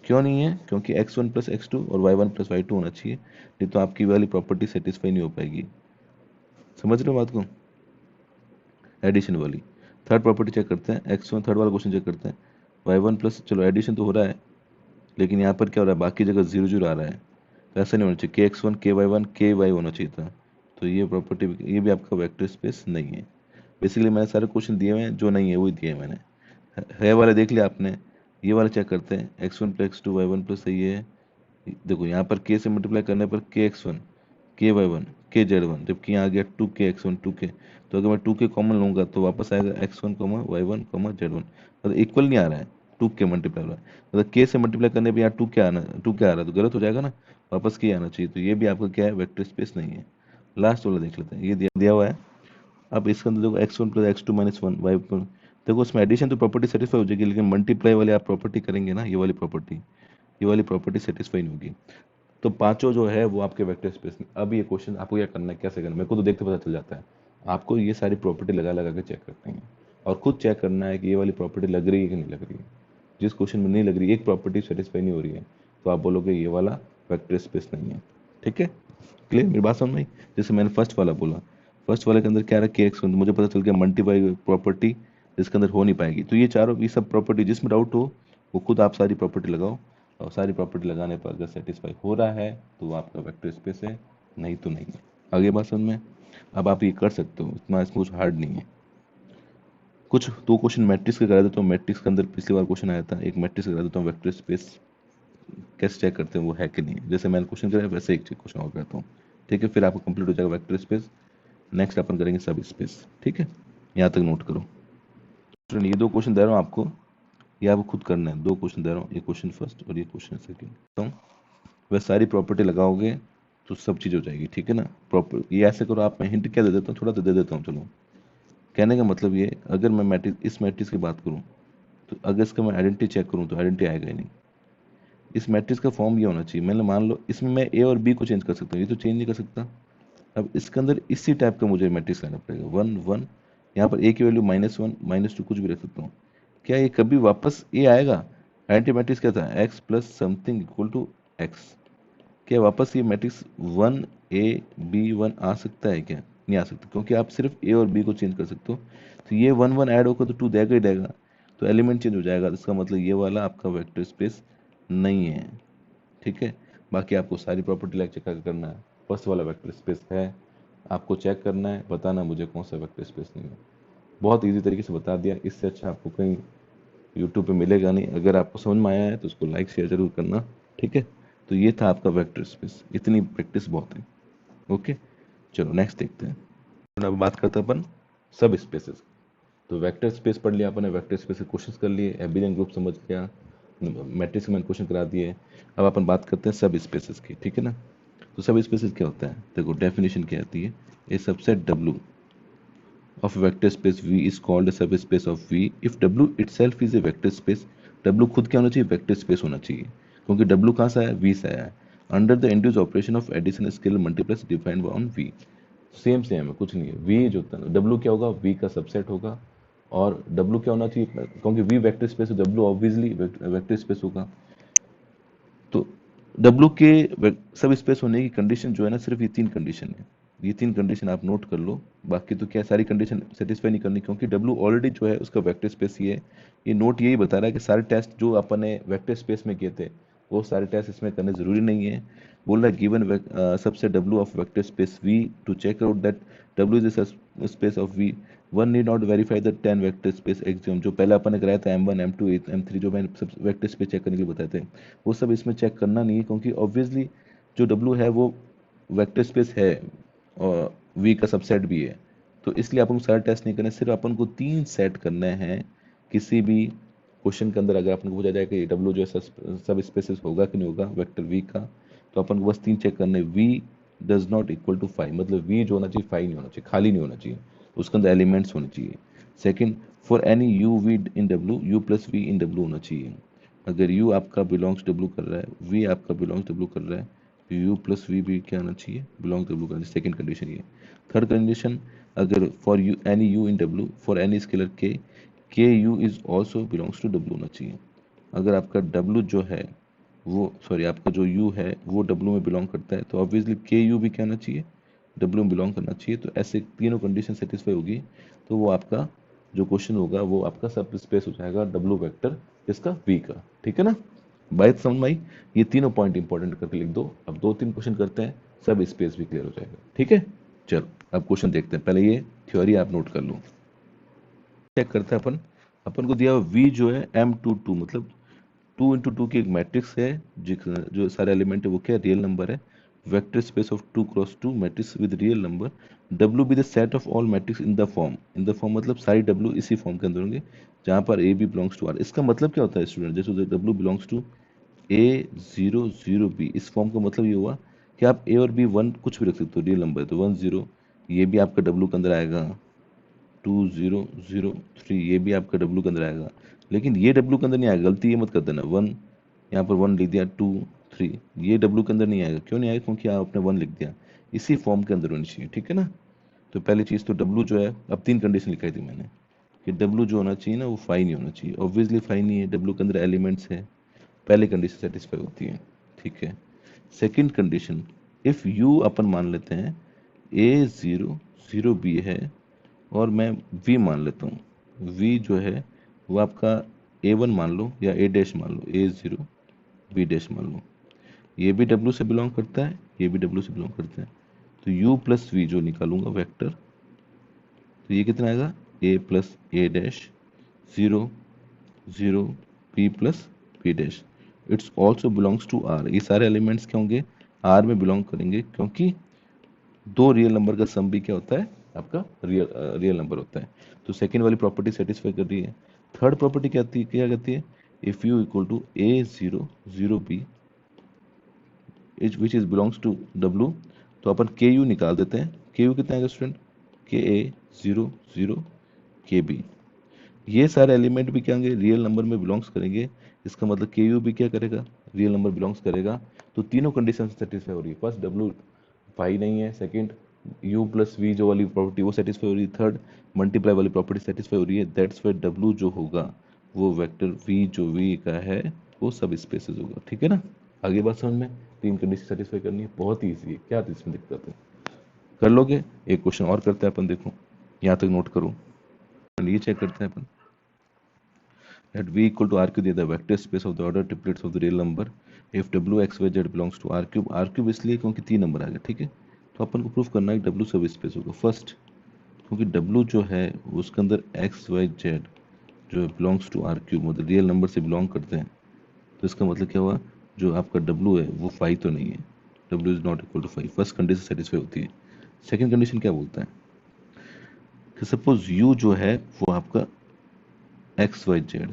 A: क्यों नहीं है, क्योंकि x1 प्लस x2 और y1 प्लस y2 होना चाहिए, नहीं तो आपकी वाली प्रॉपर्टी सेटिस्फाई नहीं हो पाएगी। समझ रहे हो बात को, एडिशन वाली। थर्ड प्रॉपर्टी चेक करते हैं, x1 थर्ड वाला क्वेश्चन चेक करते हैं, y1 प्लस, चलो एडिशन तो हो रहा है, लेकिन यहाँ पर क्या हो रहा है, बाकी जगह जीरो जीरो आ रहा है, तो ऐसा नहीं होना चाहिए, के एक्स वन के वाई वन के वाई होना चाहिए था। तो ये प्रॉपर्टी ये भी आपका वेक्टर स्पेस नहीं है। बेसिकली मैंने सारे क्वेश्चन दिए हुए हैं, जो नहीं है वही दिए हैं मैंने। है वाले देख लिया आपने, ये वाला चेक करते हैं, X one plus X two Y one plus ये है। देखो यहाँ पर के से मल्टीप्लाई करने पर के एक्स वन के वाई वन के जेड वन, जबकि यहाँ आ गया टू के एक्स वन टू के, तो अगर मैं टू के कॉमन लूंगा तो वापस आएगा X one comma Y one comma Z one, मतलब इक्वल नहीं आ रहा है, टू के मल्टीप्लाई हो रहा है, मतलब के से मल्टीप्लाई करने पर यहाँ टू क्या आना, टू क्या आ रहा है, तो गलत हो जाएगा ना, वापस के आना चाहिए, तो ये भी आपका क्या है, वेक्टर स्पेस नहीं है। लास्ट वाला देख लेते हैं, ये दिया हुआ है। अब इसके अंदर देखो X one plus X two minus one Y one, देखो उसमें एडिशन तो प्रॉपर्टी सेटिस्फाई हो जाएगी, लेकिन मल्टीप्लाई वाले आप प्रॉपर्टी करेंगे ना, ये वाली प्रॉपर्टी सेटिस्फाई नहीं होगी। तो पांचों जो है वो आपके वेक्टर स्पेस में। अब ये क्वेश्चन आपको क्या करना है, कैसे करना है, मेरे को तो देखते पता चल जाता है। आपको ये सारी प्रॉपर्टी लगा लगा के चेक करनी है, और खुद चेक करना है कि ये वाली प्रॉपर्टी लग रही है कि नहीं लग रही है। जिस क्वेश्चन में नहीं लग रही, एक प्रॉपर्टी सेटिस्फाई नहीं हो रही है, तो आप बोलोगे ये वाला वेक्टर स्पेस नहीं है। ठीक है, क्लियर, मेरी बात समझ में आई। जैसे मैंने फर्स्ट वाला बोला, फर्स्ट वाले के अंदर क्या रहा, के एक्स वन, मुझे पता चल गया मल्टीप्लाई प्रॉपर्टी इसके अंदर हो नहीं पाएगी, तो ये चारों ये सब प्रॉपर्टी जिसमें डाउट हो वो खुद आप सारी प्रॉपर्टी लगाओ, और सारी प्रॉपर्टी लगाने पर अगर सेटिस्फाई हो रहा है तो वो आपका वेक्टर स्पेस है, नहीं तो नहीं है। आगे बात समझ में। अब आप ये कर सकते हो, इतना इसमें कुछ हार्ड नहीं है। कुछ दो क्वेश्चन मैट्रिक्स के करा देता हूँ, मैट्रिक्स के अंदर पिछली बार क्वेश्चन आया था, एक मैट्रिक्स करा देता हूँ, वेक्टर स्पेस कैसे चेक करते हैं वो है कि नहीं, जैसे मैंने क्वेश्चन कराया वैसे एक क्वेश्चन और करता हूँ। ठीक है, फिर आपको कंप्लीट हो जाएगा वेक्टर स्पेस। नेक्स्ट अपन करेंगे सब स्पेस। ठीक है, यहाँ तक नोट करो। ये दो क्वेश्चन दे रहा हूँ आपको, ये आपको खुद करना है, दो क्वेश्चन दे रहा हूँ, ये क्वेश्चन फर्स्ट और ये क्वेश्चन सेकंड। तो वह सारी प्रॉपर्टी लगाओगे तो सब चीज़ हो जाएगी। ठीक है ना, प्रॉपर ये ऐसे करो, आप, मैं हिंट क्या दे देता हूँ, थोड़ा तो दे देता हूँ, चलो। कहने का मतलब ये, अगर मैं मैट्रिक्स, इस मैट्रिक्स की बात करूँ, तो अगर इसका मैं आइडेंटिटी चेक करूँ तो आइडेंटिटी आएगा ही नहीं। इस मैट्रिक्स का फॉर्म ये होना चाहिए, मैंने मान लो इसमें मैं ए और बी को चेंज कर सकता हूँ, ये तो चेंज नहीं कर सकता। अब इसके अंदर इसी टाइप का मुझे मैट्रिक्स लाना पड़ेगा, वन वन, यहाँ पर ए की वैल्यू -1 -2 कुछ भी रख सकता हूँ। क्या ये कभी वापस ए आएगा, आइडेंटिटी मैट्रिक्स क्या था, X plus something equal to X, क्या वापस ये matrix one A B one आ सकता है क्या? नहीं आ सकता, क्योंकि आप सिर्फ ए और बी को चेंज कर सकते हो। तो ये वन वन ऐड होकर तो टू देगा ही देगा, तो एलिमेंट चेंज हो जाएगा, इसका मतलब ये वाला आपका वेक्टर स्पेस नहीं है। ठीक है, बाकी आपको सारी प्रॉपर्टी लाइक चेक करना है। फर्स्ट वाला वेक्टर स्पेस है, आपको चेक करना है, बताना मुझे कौन सा वेक्टर स्पेस नहीं है। बहुत इजी तरीके से बता दिया, इससे अच्छा आपको कहीं यूट्यूब पे मिलेगा नहीं। अगर आपको समझ में आया है तो उसको लाइक शेयर जरूर करना। ठीक है, तो ये था आपका वेक्टर स्पेस, इतनी प्रैक्टिस बहुत है। ओके, चलो नेक्स्ट देखते हैं। अब बात करते हैं अपन सब स्पेसेस। तो वेक्टर स्पेस पढ़ लिया अपने, वेक्टर स्पेस के क्वेश्चंस कर लिए, एबेलियन ग्रुप समझ गया, मैट्रिक्स के मैंने क्वेश्चन करा दिए। अब अपन बात करते हैं सब स्पेसेस की। ठीक है ना, तो सब स्पेसेस क्या होता है? देखो डेफिनेशन क्या आती है, ए subset W of a vector space V is called a subspace of V if W itself is a vector space। W खुद क्या होना चाहिए? वेक्टर स्पेस होना चाहिए, क्योंकि W कहाँ से आया? V से आया है। Under the induce operation of addition scalar multiplex defined on V। Same same है, कुछ नहीं है। V जो होता है W क्या होगा? V का सबसेट होगा। और W क्या होना चाहिए? क्योंकि V वेक्टर स्पेस है, W ऑब्वियसली वेक्टर स्पेस होगा। तो W के सब स्पेस होने की कंडीशन जो है ना, सिर्फ ये तीन कंडीशन है। ये तीन कंडीशन आप नोट कर लो, बाकी तो क्या सारी कंडीशन सेटिस्फाई नहीं करनी, क्योंकि W ऑलरेडी जो है उसका वेक्टर स्पेस ही है। ये नोट यही बता रहा है कि सारे टेस्ट जो अपन ने वेक्टर स्पेस में किए थे वो सारे टेस्ट इसमें करने जरूरी नहीं है। बोल रहा है given subset W of vector space V to check out that W is a space of V one need not verify the 10 vector space axiom. जो पहले अपन ने कराया था M1 M2 M3, जो मैंने सब वेक्टर स्पेस चेक करने के लिए बताए थे, वो सब इसमें चेक करना नहीं है, क्योंकि ऑब्वियसली जो W है वो वेक्टर स्पेस है और V का सबसेट भी है। तो इसलिए अपन को सारे टेस्ट नहीं करने, सिर्फ अपन को तीन सेट करने हैं। किसी भी क्वेश्चन के अंदर अगर अपन को पूछा जाए कि W जो है सब स्पेसिस होगा कि नहीं होगा वेक्टर V का, तो अपन को बस तीन चेक करने। V does not equal to 5, मतलब V जो होना चाहिए 5 नहीं होना चाहिए, खाली नहीं होना चाहिए, उसके अंदर एलिमेंट्स होने चाहिए। Second, for any U V in W U plus V in W होना चाहिए। अगर U आपका बिलोंग्स W कर रहा है, V आपका बिलोंग्स W कर रहा है, तो U प्लस V भी क्या आना चाहिए? बिलोंग W का। सेकंड कंडीशन ये। थर्ड कंडीशन, अगर फॉर यू एनी U इन W for any scalar K U is also belongs to W होना चाहिए। अगर आपका W जो है वो, सॉरी, आपका जो U है वो W में बिलोंग करता है, तो ऑब्वियसली के यू भी क्या होना चाहिए? W में बिलोंग करना चाहिए। तो ऐसे तीनों कंडीशन सेटिस्फाई होगी तो वो आपका जो क्वेश्चन होगा वो आपका सब स्पेस हो जाएगा W वेक्टर इसका V का। ठीक है ना, बात समझ में आई? ये तीनों पॉइंट इंपॉर्टेंट करके लिख दो। अब दो तीन क्वेश्चन करते हैं, सब स्पेस भी क्लियर हो जाएगा। ठीक है, चलो अब क्वेश्चन देखते हैं। पहले ये थ्योरी आप नोट कर लो। चेक करते हैं अपन। अपन को दिया हुआ V जो है M22, मतलब 2 × 2 की एक मैट्रिक्स है, जो सारे एलिमेंट है वो क्या? रियल नंबर है। Vector space of 2 × 2 matrix with real number. W be the set of all matrix in the form. In the form मतलब सारी W इसी फॉर्म के अंदर होंगे जहाँ पर A B belongs to R। इसका मतलब क्या होता है स्टूडेंट? जैसे W belongs to A 0 0 B, इस फॉर्म का मतलब ये हुआ कि आप A और B 1 कुछ भी रख सकते हो, रियल नंबर है तो 1 0, ये भी आपका W के अंदर आएगा। 2 0 0 3, ये भी आपका W के अंदर आएगा। लेकिन ये W के अंदर नहीं आएगा, गलती ये मत कर देना। 1 यहाँ पर 1 लिख दिया, 2 3, ये W के अंदर नहीं आएगा। क्यों नहीं आएगा? क्योंकि आपने 1 लिख दिया, इसी फॉर्म के अंदर होनी चाहिए। ठीक है ना, तो पहली चीज़ तो W जो है, अब तीन कंडीशन लिखाई थी मैंने कि W जो होना चाहिए ना वो 5 नहीं होना चाहिए। ऑब्वियसली 5 नहीं है, W के अंदर एलिमेंट्स है, पहली कंडीशन सेटिस्फाई होती है। ठीक है, सेकंड कंडीशन, इफ U अपन मान लेते हैं A 0 0 B है और मैं V मान लेता हूँ। V जो है वो आपका A1 मान लो या A डैश मान लो, A 0 B डैश मान लो। ये भी W से बिलोंग करता है, ये भी W से बिलोंग करता है। तो U प्लस V जो निकालूंगा वेक्टर, तो ये कितना आएगा? A plus A dash 0 0 B plus B dash. It's also belongs to R। ये सारे एलिमेंट्स क्या होंगे? R में बिलोंग करेंगे, क्योंकि दो रियल नंबर का सम भी क्या होता है? आपका रियल नंबर होता है। तो सेकेंड वाली प्रॉपर्टी सेटिस्फाई कर रही है। थर्ड प्रॉपर्टी क्या आती है, क्या कहती है? If U equal to A 0 0 B which is belongs to W, तो अपन के यू निकाल देते हैं। के यू कितना आएगा स्टूडेंट? के A 0 0 के बी। ये सारे एलिमेंट भी क्या होंगे? रियल नंबर में बिलोंग्स करेंगे। इसका मतलब के यू भी क्या करेगा? रियल नंबर बिलोंग्स करेगा। तो तीनों कंडीशन सेटिस्फाई हो रही है। फर्स्ट W 5 नहीं है, सेकंड U प्लस V जो वाली प्रॉपर्टी वो सेटिस्फाई हो रही है, थर्ड मल्टीप्लाई वाली प्रॉपर्टी सेटिस्फाई हो रही है। दैट्स वाई W जो होगा वो वेक्टर V जो V का है वो सब स्पेसेस होगा। ठीक है ना, आगे बात समझ में? तीन कंडीशन सेटिस्फाई करनी है, बहुत ही ईजी है, क्या इसमें दिक्कत है, कर लोगे। एक क्वेश्चन और करते हैं अपन, देखो यहाँ तक नोट करो, ये चेक करते हैं अपन। Let V equal to R cube the vector space of the order triplets of the real number if W x y z belongs to R cube। R cube इसलिए क्योंकि 3 नंबर आ गए, ठीक है। तो अपन को प्रूफ करना है कि W सब स्पेस होगा फर्स्ट, क्योंकि W जो है उसके अंदर x y z जो बिलोंग्स टू R क्यूब, मतलब रियल नंबर से बिलोंग करते हैं। तो इसका मतलब क्या हुआ, जो आपका W है वो 5 तो नहीं है, W is not equal to 5। First condition satisfy होती है। सेकेंड कंडीशन क्या बोलता है कि सपोज U जो है वो आपका X Y Z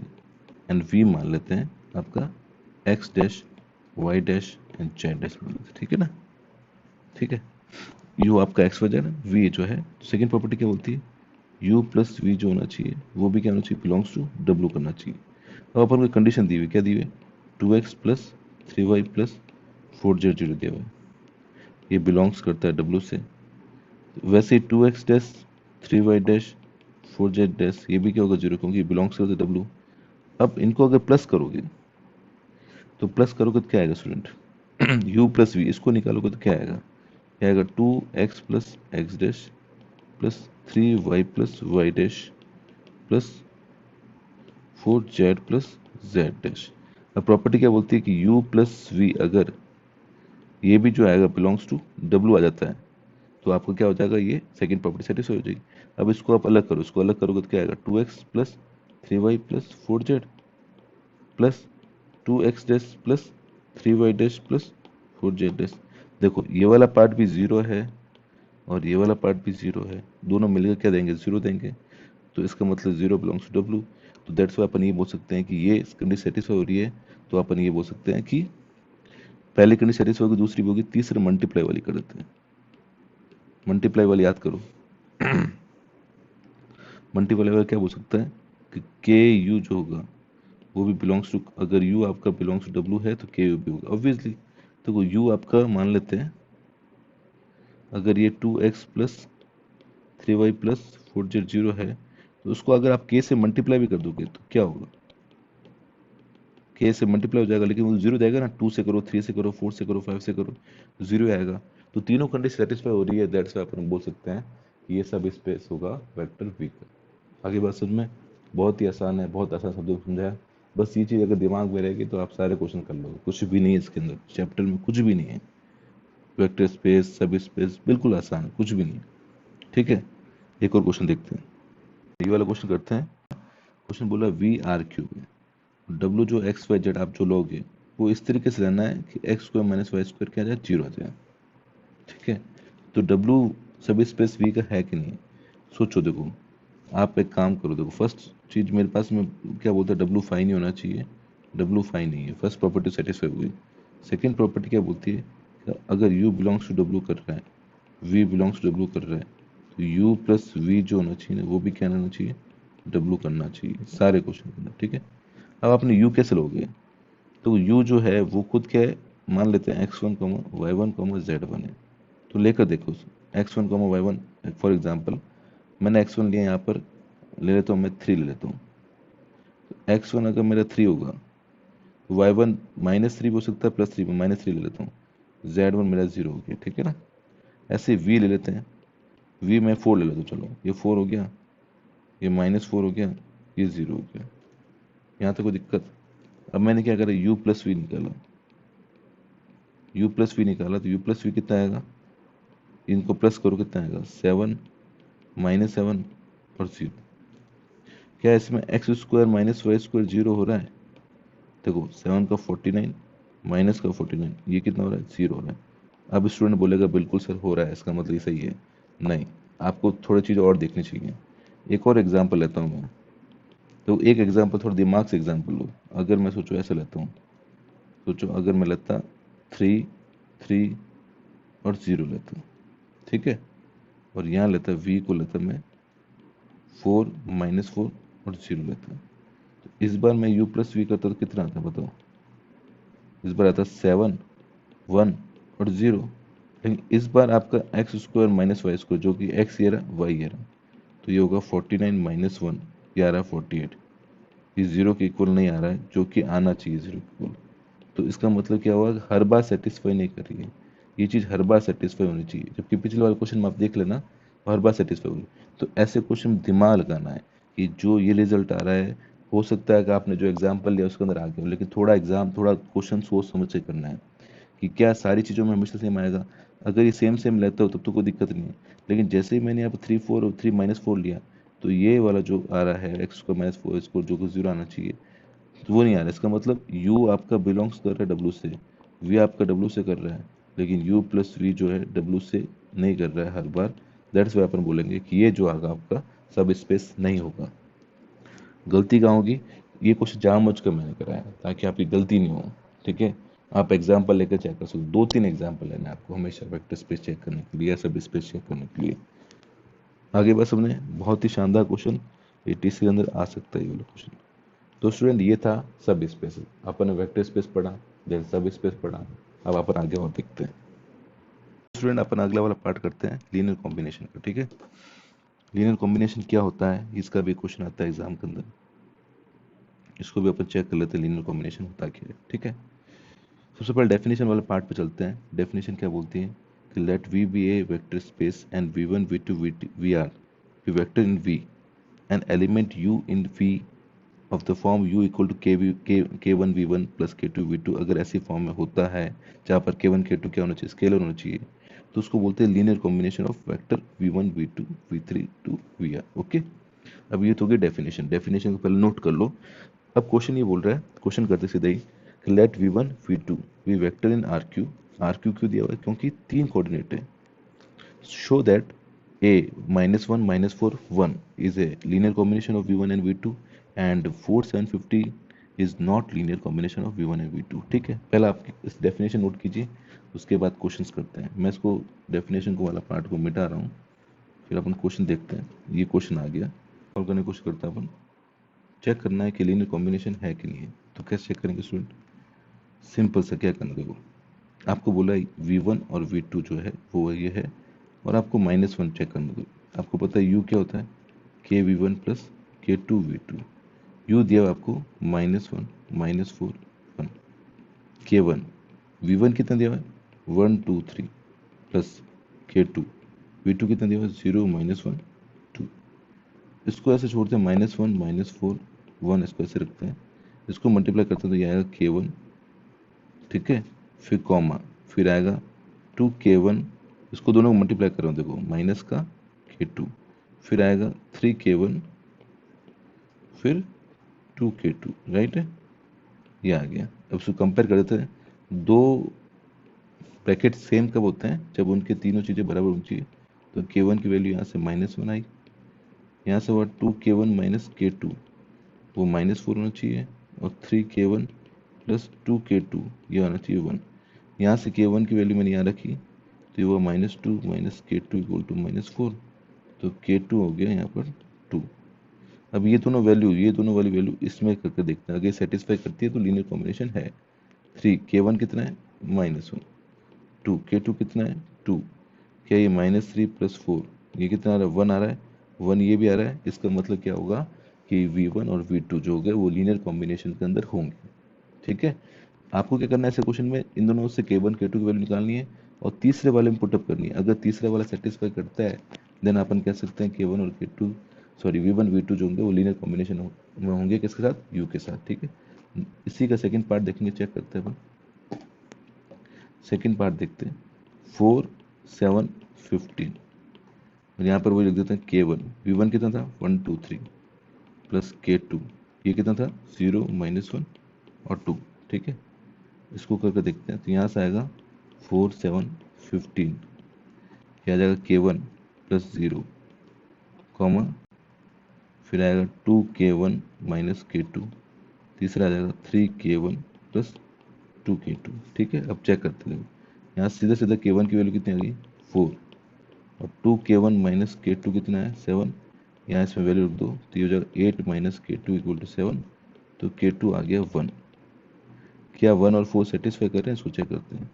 A: and V मान लेते हैं आपका X dash Y dash and Z dash मान लेते हैं, ठीक है ना, ठीक है। यू आपका एक्स वाई जेड, वी जो है, सेकंड प्रॉपर्टी क्या बोलती है, यू प्लस वी जो होना चाहिए वो भी क्या होना चाहिए, बिलोंग्स टू डब्ल्यू करना चाहिए। अब अपन को कंडीशन दी हुई, क्या दी हुई, 2x plus 3y plus 4z zero दिया हुआ है, ये बिलोंग्स करता है डब्ल्यू से। वैसे 2x dash 3y dash 4z dash ये भी क्या होगा, जीरो, क्योंकि बिलोंग्स करता है डब्ल्यू। अब इनको अगर प्लस करोगे तो प्लस करोगे तो क्या आएगा स्टूडेंट, u प्लस वी, इसको निकालोगे तो क्या आएगा, क्या आएगा 2x plus X dash plus 3y plus Y dash plus 4z plus z dash. अब प्रॉपर्टी क्या बोलती है कि u प्लस वी अगर ये भी जो आएगा बिलोंग्स टू w आ जाता है तो आपको क्या हो जाएगा, ये सेकंड प्रॉपर्टी सेटिस्फाई हो जाएगी। अब इसको आप अलग करो, इसको अलग करोगे तो क्या आएगा, 2x plus 3y plus 4z plus 2x dash plus 3y dash plus 4z dash. देखो ये वाला पार्ट भी जीरो है और ये वाला पार्ट भी जीरो है, दोनों मिलकर क्या देंगे, जीरो देंगे। तो इसका मतलब जीरो बिलोंग्स टू डब्ल्यू। तो दैट्स वाई अपन ये बोल सकते हैं कि ये कंडीशन सेटिस्फाई हो रही है। तो अपन ये बोल सकते हैं कि पहली कंडीशन सेटिस्फाई होगी, दूसरी होगी, तीसरे मल्टीप्लाई वाली कर देते हैं। मल्टीप्लाई वाली याद करो, मल्टीप्लाई वाला क्या बोल सकता है कि के यू जो होगा वो भी बिलोंग्स टू, अगर यू आपका बिलोंग्स टू डब्ल्यू है तो के यू भी होगा ऑब्वियसली। तो यू आपका मान लेते हैं, अगर ये 2x plus 3y plus 4z zero है तो उसको अगर आप k से मल्टीप्लाई भी कर दोगे तो क्या होगा, k से मल्टीप्लाई हो जाएगा, लेकिन वो जीरो जाएगा ना, 2 से करो, 3 से करो, 4 से करो, 5 से करो, जीरो आएगा। तो तीनों कंडीशन सेटिस्फाई हो रही है, दैट्स वाई अपन बोल सकते हैं कि ये सब स्पेस होगा वेक्टर वी का। आगे बात समझ में, बहुत ही आसान है, बहुत आसान शब्दों में समझाया। बस ये चीज़ अगर दिमाग में रहेगी तो आप सारे क्वेश्चन कर लोगे, कुछ भी नहीं है इसके अंदर, चैप्टर में कुछ भी नहीं है, वेक्टर स्पेस सब स्पेस बिल्कुल आसान है, कुछ भी नहीं, ठीक है। एक और क्वेश्चन देखते हैं, ये वाला क्वेश्चन करते हैं। क्वेश्चन बोला वी आर क्यूब है, डब्ल्यू जो एक्स वाई जेड आप जो लोगे वो इस तरीके से रहना है कि X square minus Y square क्या आ जाए, जीरो आ जाए, ठीक है। तो डब्ल्यू सब स्पेस वी का है कि नहीं, सोचो। देखो आप एक काम करो, देखो फर्स्ट चीज मेरे पास में क्या बोलता है, डब्ल्यू फाई नहीं होना चाहिए, डब्ल्यू फाई नहीं है, फर्स्ट प्रॉपर्टी सेटिस्फाई हुई। सेकंड प्रॉपर्टी क्या बोलती है कि अगर यू बिलोंग्स टू डब्ल्यू कर रहा है, वी बिलोंग्स टू डब्ल्यू कर रहा है, तो यू प्लस वी जो होना चाहिए ना वो भी क्या होना चाहिए, डब्ल्यू करना चाहिए सारे क्वेश्चन के अंदर, ठीक है। अब आपने यू कैसे लोगे, तो यू जो है वो खुद क्या है, मान लेते हैं x1 y1 z1 है, तो लेकर देखो x1 y1, फॉर एग्जांपल मैंने x1 लिया, यहाँ पर ले लेता हूँ मैं 3 ले लेता हूँ। तो x1 अगर मेरा 3 होगा तो y1 -3 हो सकता है, +3 में -3 ले लेता हूँ, z1 मेरा 0 हो गया, ठीक है ना। ऐसे v ले लेते हैं, v मैं 4 ले लेता हूँ, चलो ये 4 हो गया, ये -4 हो गया, ये 0 हो गया, यहाँ तक कोई दिक्कत। अब मैंने क्या करा, u प्लस वी निकाला, u प्लस वी निकाला, तो u प्लस वी कितना आएगा, इनको प्लस करो कितना आएगा, 7 -7 और 0। क्या इसमें X square minus Y square zero हो रहा है, देखो 7 का 49 माइनस का 49, ये कितना हो रहा है, 0 हो रहा है। अब स्टूडेंट बोलेगा बिल्कुल सर हो रहा है, इसका मतलब ये सही है, नहीं, आपको थोड़ी चीज़ और देखनी चाहिए। एक और एग्जांपल लेता हूँ मैं, तो एक एग्जांपल थोड़ा दिमाग से एग्जांपल लो। अगर मैं सोचो ऐसे लेता हूँ, सोचो अगर मैं लेता 3 3 और 0 लेता हूँ, ठीक है, और यहाँ लेता v को लेता मैं 4 -4 और 0 लेता हूँ। तो इस बार मैं u प्लस वी करता तो कितना आता है बताओ, इस बार आता 7 1 और 0। लेकिन इस बार आपका X square minus Y square जो कि एक्स ये रहा वाई ये रहा, तो ये होगा 49 -1, ये आ रहा है 48, ये 0 के इक्वल नहीं आ रहा है, जो कि आना चाहिए 0 के इक्वल। तो इसका मतलब क्या हुआ, हर बार सेटिस्फाई नहीं कर रही है, ये चीज़ हर बार सेटिस्फाई होनी चाहिए, जबकि पिछले वाले क्वेश्चन में आप देख लेना हर बार सेटिस्फाई होगी। तो ऐसे क्वेश्चन में दिमाग लगाना है कि जो ये रिजल्ट आ रहा है, हो सकता है कि आपने जो एग्जाम्पल लिया उसके अंदर आ गया हो, लेकिन थोड़ा क्वेश्चन सोच समझ के करना है कि क्या सारी चीज़ों में हमेशा सेम आएगा। अगर ये सेम सेम लेता हो तब तो कोई दिक्कत नहीं है, लेकिन जैसे ही मैंने यहाँ पर 3 4 और 3 - 4 लिया, तो ये वाला जो आ रहा है x² - 4 इसको जो कि 0 आना चाहिए, तो वो नहीं आ रहा। इसका मतलब u आपका बिलोंग्स कर रहा है w से, v आपका w से कर रहा है, लेकिन u प्लस v जो है w से नहीं कर रहा है हर बार। दैट्स वाई अपन बोलेंगे कि ये जो आगा आपका सब स्पेस नहीं होगा। गलती कहाँ होगी, ये क्वेश्चन जानबूझ कर मैंने कराया ताकि आपकी गलती नहीं हो, ठीक है। आप एग्जाम्पल लेकर चेक कर सकते, 2 3 एग्जाम्पल लेना है आपको हमेशा वेक्टर स्पेस चेक करने के लिए या सब स्पेस चेक करने के लिए। आगे बस हमने बहुत ही शानदार क्वेश्चन 80 के अंदर आ सकता है ये वाला क्वेश्चन। तो स्टूडेंट ये था सब स्पेस, अपन ने वेक्टर स्पेस पढ़ा, देन सब स्पेस पढ़ा। अब अपन आगे और देखते हैं। स्टूडेंट अपन अगला वाला पार्ट करते हैं लीनियर कॉम्बिनेशन का, ठीक है। लीनियर कॉम्बिनेशन क्या होता है, इसका भी क्वेश्चन आता है एग्जाम के अंदर, इसको भी अपन चेक कर लेते हैं लीनियर कॉम्बिनेशन होता क्या है, ठीक है। सबसे पहले डेफिनेशन वाले पार्ट पे चलते हैं। डेफिनेशन क्या बोलती है कि let V be a vector space and v1 v2 vr be vector in v an element u in v of the form u equal to k1 v1 plus k2 v2। अगर ऐसी form में होता है जहाँ पर k1 k2 क्या होना चाहिए, स्केलर होना चाहिए, तो उसको बोलते हैं linear combination of vector v1 v2 v3 to vr। Okay, अब ये तो हो गई डेफिनेशन। डेफिनेशन को पहले नोट कर लो। अब क्वेश्चन ये बोल रहा है, क्वेश्चन करते सीधे ही, let v1 v2 be vector in rq। rq क्यों दिया हुआ है, क्योंकि 3 कोऑर्डिनेट है। Show that a -1 -4 1 is a linear combination of v1 and v2 and 4 7 50 is not linear combination of v1 and v2। ठीक है, पहला आप इस डेफिनेशन नोट कीजिए, उसके बाद क्वेश्चंस करते हैं। मैं इसको डेफिनेशन को वाला पार्ट को मिटा रहा हूँ, फिर अपन क्वेश्चन देखते हैं। ये क्वेश्चन आ गया, सॉल्व करने की कोशिश करते हैं अपन। चेक करना है कि लीनियर कॉम्बिनेशन है कि नहीं है। तो कैसे चेक करेंगे स्टूडेंट, सिंपल सा क्या करना, देखो आपको बोला v1 और v2 जो है वो ये है, और आपको -1 चेक करना दो। आपको पता है u क्या होता है, kv1 प्लस k2v2। u दिया आपको -1 -4 1, k1 v1 कितना दिया हुआ है 1 2 3 प्लस k2 v2 कितना दिया हुआ है 0 -1 2। इसको ऐसे छोड़ते हैं -1 -4 1, इसको ऐसे रखते हैं, इसको मल्टीप्लाई करते हैं तो ये आएगा k1, ठीक है, फिर कॉमा, फिर आएगा 2k1, इसको दोनों को मल्टीप्लाई कर रहा हूँ, देखो माइनस का k2, फिर आएगा 3k1, फिर 2k2, राइट है, ये आ गया। अब इसको कंपेयर कर देते हैं, दो ब्रैकेट सेम कब होते हैं, जब उनके तीनों चीज़ें बराबर होनी चाहिए। तो k1 की वैल्यू यहाँ से -1 आई, यहाँ से हुआ 2k1 माइनस k2, वो -4 होना चाहिए, और 3k1 प्लस 2k2 ये आना चाहिए 1। यहाँ से k1 की वैल्यू मैंने यहाँ रखी, तो ये हुआ -2 माइनस k2 इक्वल टू -4, तो k2 हो गया यहाँ पर 2। अब ये दोनों वैल्यू, ये दोनों वाली वैल्यू इसमें करके देखते हैं, अगर सेटिस्फाई करती है तो लीनियर कॉम्बिनेशन है। 3 k1 कितना है -1, 2 k2 कितना है 2, क्या ये -3 प्लस 4 ये कितना आ रहा है 1 आ रहा है, 1 ये भी आ रहा है। इसका मतलब क्या होगा कि v1 और v2 जो हो गए वो लीनियर कॉम्बिनेशन के अंदर होंगे, ठीक है। आपको क्या करना है ऐसे क्वेश्चन में, इन दोनों से k1 k2 की वैल्यू निकालनी है और तीसरे वाले में पुटअप करनी है। अगर तीसरे वाला सेटिस्फाई करता है देन अपन कह सकते हैं k1 और k2 सॉरी v1 v2 जो होंगे वो लीनियर कॉम्बिनेशन में होंगे, किसके साथ, u के साथ, ठीक है। इसी का सेकंड पार्ट देखेंगे, चेक करते हैं अपन। सेकंड पार्ट देखते हैं, 4 7 15, और यहाँ पर वो लिख देते हैं k1 v1 कितना था 1 2 3 प्लस k2 ये कितना था 0 -1 और 2, ठीक है। इसको करके देखते हैं, तो यहाँ से आएगा 4 7 15, ये आ जाएगा k1 प्लस 0 कॉमा, फिर आएगा 2k1 माइनस k2, तीसरा आ जाएगा 3k1 प्लस 2k2, ठीक है। अब चेक करते हैं, यहाँ सीधा सीधा k1 की वैल्यू कितनी आ गई 4, और 2k1 माइनस k2 कितना है 7, यहाँ इसमें वैल्यू रख दो तो ये हो जाएगा 8 माइनस k2 इक्वल टू 7, तो k2 आ गया 1। क्या 1 और 4 सेटिस्फाई कर रहे हैं, इसको चेक करते हैं।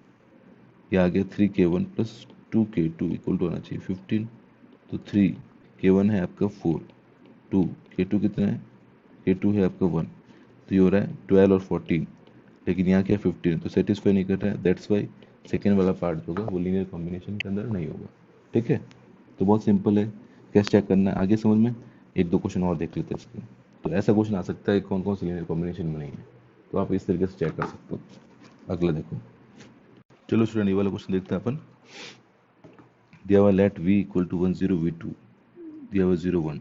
A: ये आ गया 3k1 plus 2k2 equal to आना चाहिए 15, तो 3k1 है आपका 4, 2k2 कितना है k2 है आपका 1, तो ये हो रहा है 12 और 14, लेकिन यहाँ क्या 15 तो सेटिस्फाई नहीं कर रहा है, दैट्स वाई सेकेंड वाला पार्ट जो होगा वो लीनियर कॉम्बिनेशन के अंदर नहीं होगा। ठीक है, तो बहुत सिंपल है, कैसे चेक करना है आगे समझ में। एक दो क्वेश्चन और देख लेते हैं इसके। तो ऐसा क्वेश्चन आ सकता है कौन कौन से लीनियर कॉम्बिनेशन में नहीं है, तो आप इस तरीके से चेक कर सकते हो। अगला देखो, चलो स्टूडेंट ये वाला क्वेश्चन देखते हैं अपन। दिया हुआ late v equal to 1 0 v2, दिया हुआ 0 1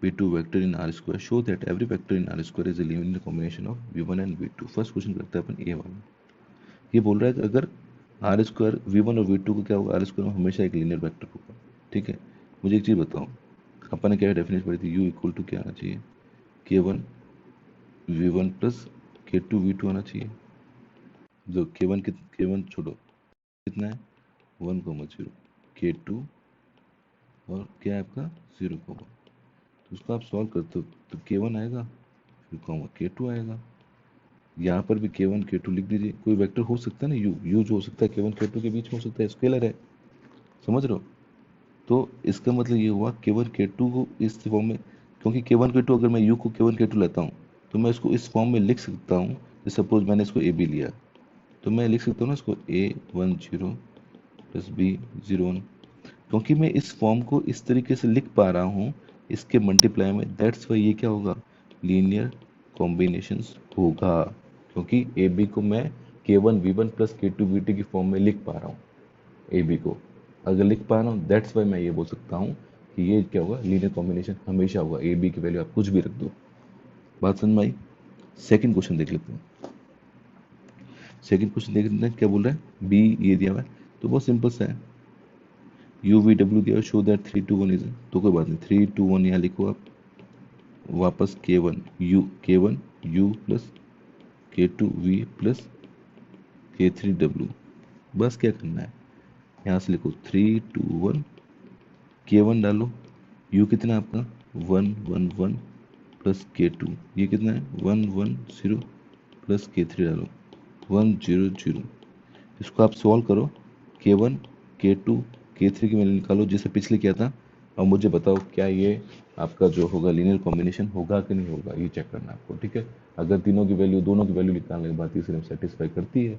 A: v2 vector in r square, show that every vector in r square is a linear combination of v1 and v2। First question करते हैं अपन ए वाला। ये बोल रहा है कि अगर आर स्क्वायर v1 और v2 को क्या होगा, आर स्क्वायर में हमेशा एक लीनियर वेक्टर होगा। ठीक है, मुझे एक चीज़ बताओ, अपन ने क्या डेफिनेशन पढ़ी थी, u इक्वल टू क्या आना चाहिए, k1 v1 plus k2 v2 आना चाहिए। जो k1 छोड़ो, कितना है 1,0, k2 और क्या है आपका 0, तो उसको आप सॉल्व करते हो तो k1 आएगा, फिर कॉमा k2 आएगा। यहाँ पर भी k1 k2 लिख दीजिए। कोई वेक्टर हो सकता है ना, u जो हो सकता है k1 k2 के बीच में हो सकता है, स्केलर है, समझ रहे हो। तो इसका मतलब ये हुआ k1 k2 को इस फॉर्म में, क्योंकि k1 k2 अगर मैं u को k1 k2 लेता हूँ तो मैं इसको इस फॉर्म में लिख सकता हूँ। जैसे सपोज मैंने इसको a b लिया, तो मैं लिख सकता हूँ ना इसको a10 प्लस b01, क्योंकि मैं इस फॉर्म को इस तरीके से लिख पा रहा हूँ इसके मल्टीप्लाई में, दैट्स वाई ये क्या होगा, लीनियर कॉम्बिनेशंस होगा, क्योंकि ए बी को मैं k1 v1 plus k2 v2 की फॉर्म में लिख पा रहा हूँ। ए बी को अगर लिख पा रहा हूँ, दैट्स वाई मैं ये बोल सकता हूँ कि ये क्या होगा, लीनियर कॉम्बिनेशन हमेशा होगा। ए बी की वैल्यू आप कुछ भी रख दो। बात समझ में आई। सेकेंड क्वेश्चन देख लेते हैं। सेकेंड क्वेश्चन देख लेते हैं क्या बोल रहा है, बी ये दिया हुआ है, तो बहुत सिंपल सा है, यू वी डब्ल्यू दिया, शो दैट 3 2 1 इज, तो कोई बात नहीं 3 2 1 यहाँ लिखो आप, वापस k1 u plus k2 v plus k3 w। बस क्या करना है, यहाँ से लिखो 3 2 1, k1 डालो, u कितना है आपका 1 1 1 प्लस k2, ये कितना है 1 1 0 प्लस k3 डालो 1 0 0। इसको आप सॉल्व करो, k1 k2 k3 की वैल्यू निकालो जैसे पिछले किया था, और मुझे बताओ क्या ये आपका जो होगा लीनियर कॉम्बिनेशन होगा कि नहीं होगा, ये चेक करना है आपको। ठीक है, अगर तीनों की वैल्यू, दोनों की वैल्यू निकालने के बाद तीसरे में सेटिस्फाई करती है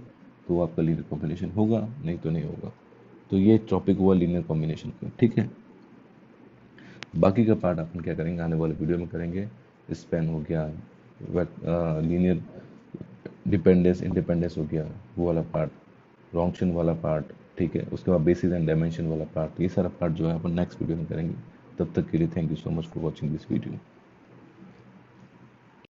A: तो आपका लीनियर कॉम्बिनेशन होगा, नहीं तो नहीं होगा। तो ये टॉपिक हुआ लीनियर कॉम्बिनेशन का। ठीक है, बाकी का पार्ट अपन क्या करेंगे आने वाले वीडियो में करेंगे। स्पैन हो गया, लीनियर डिपेंडेंस इंडिपेंडेंस हो गया वो वाला पार्ट, रॉन्क्शन वाला पार्ट। ठीक है, उसके बाद बेसिस एंड डायमेंशन वाला पार्ट, ये सारा पार्ट जो है अपन नेक्स्ट वीडियो में करेंगे। तब तक के लिए thank you so much for watching this video.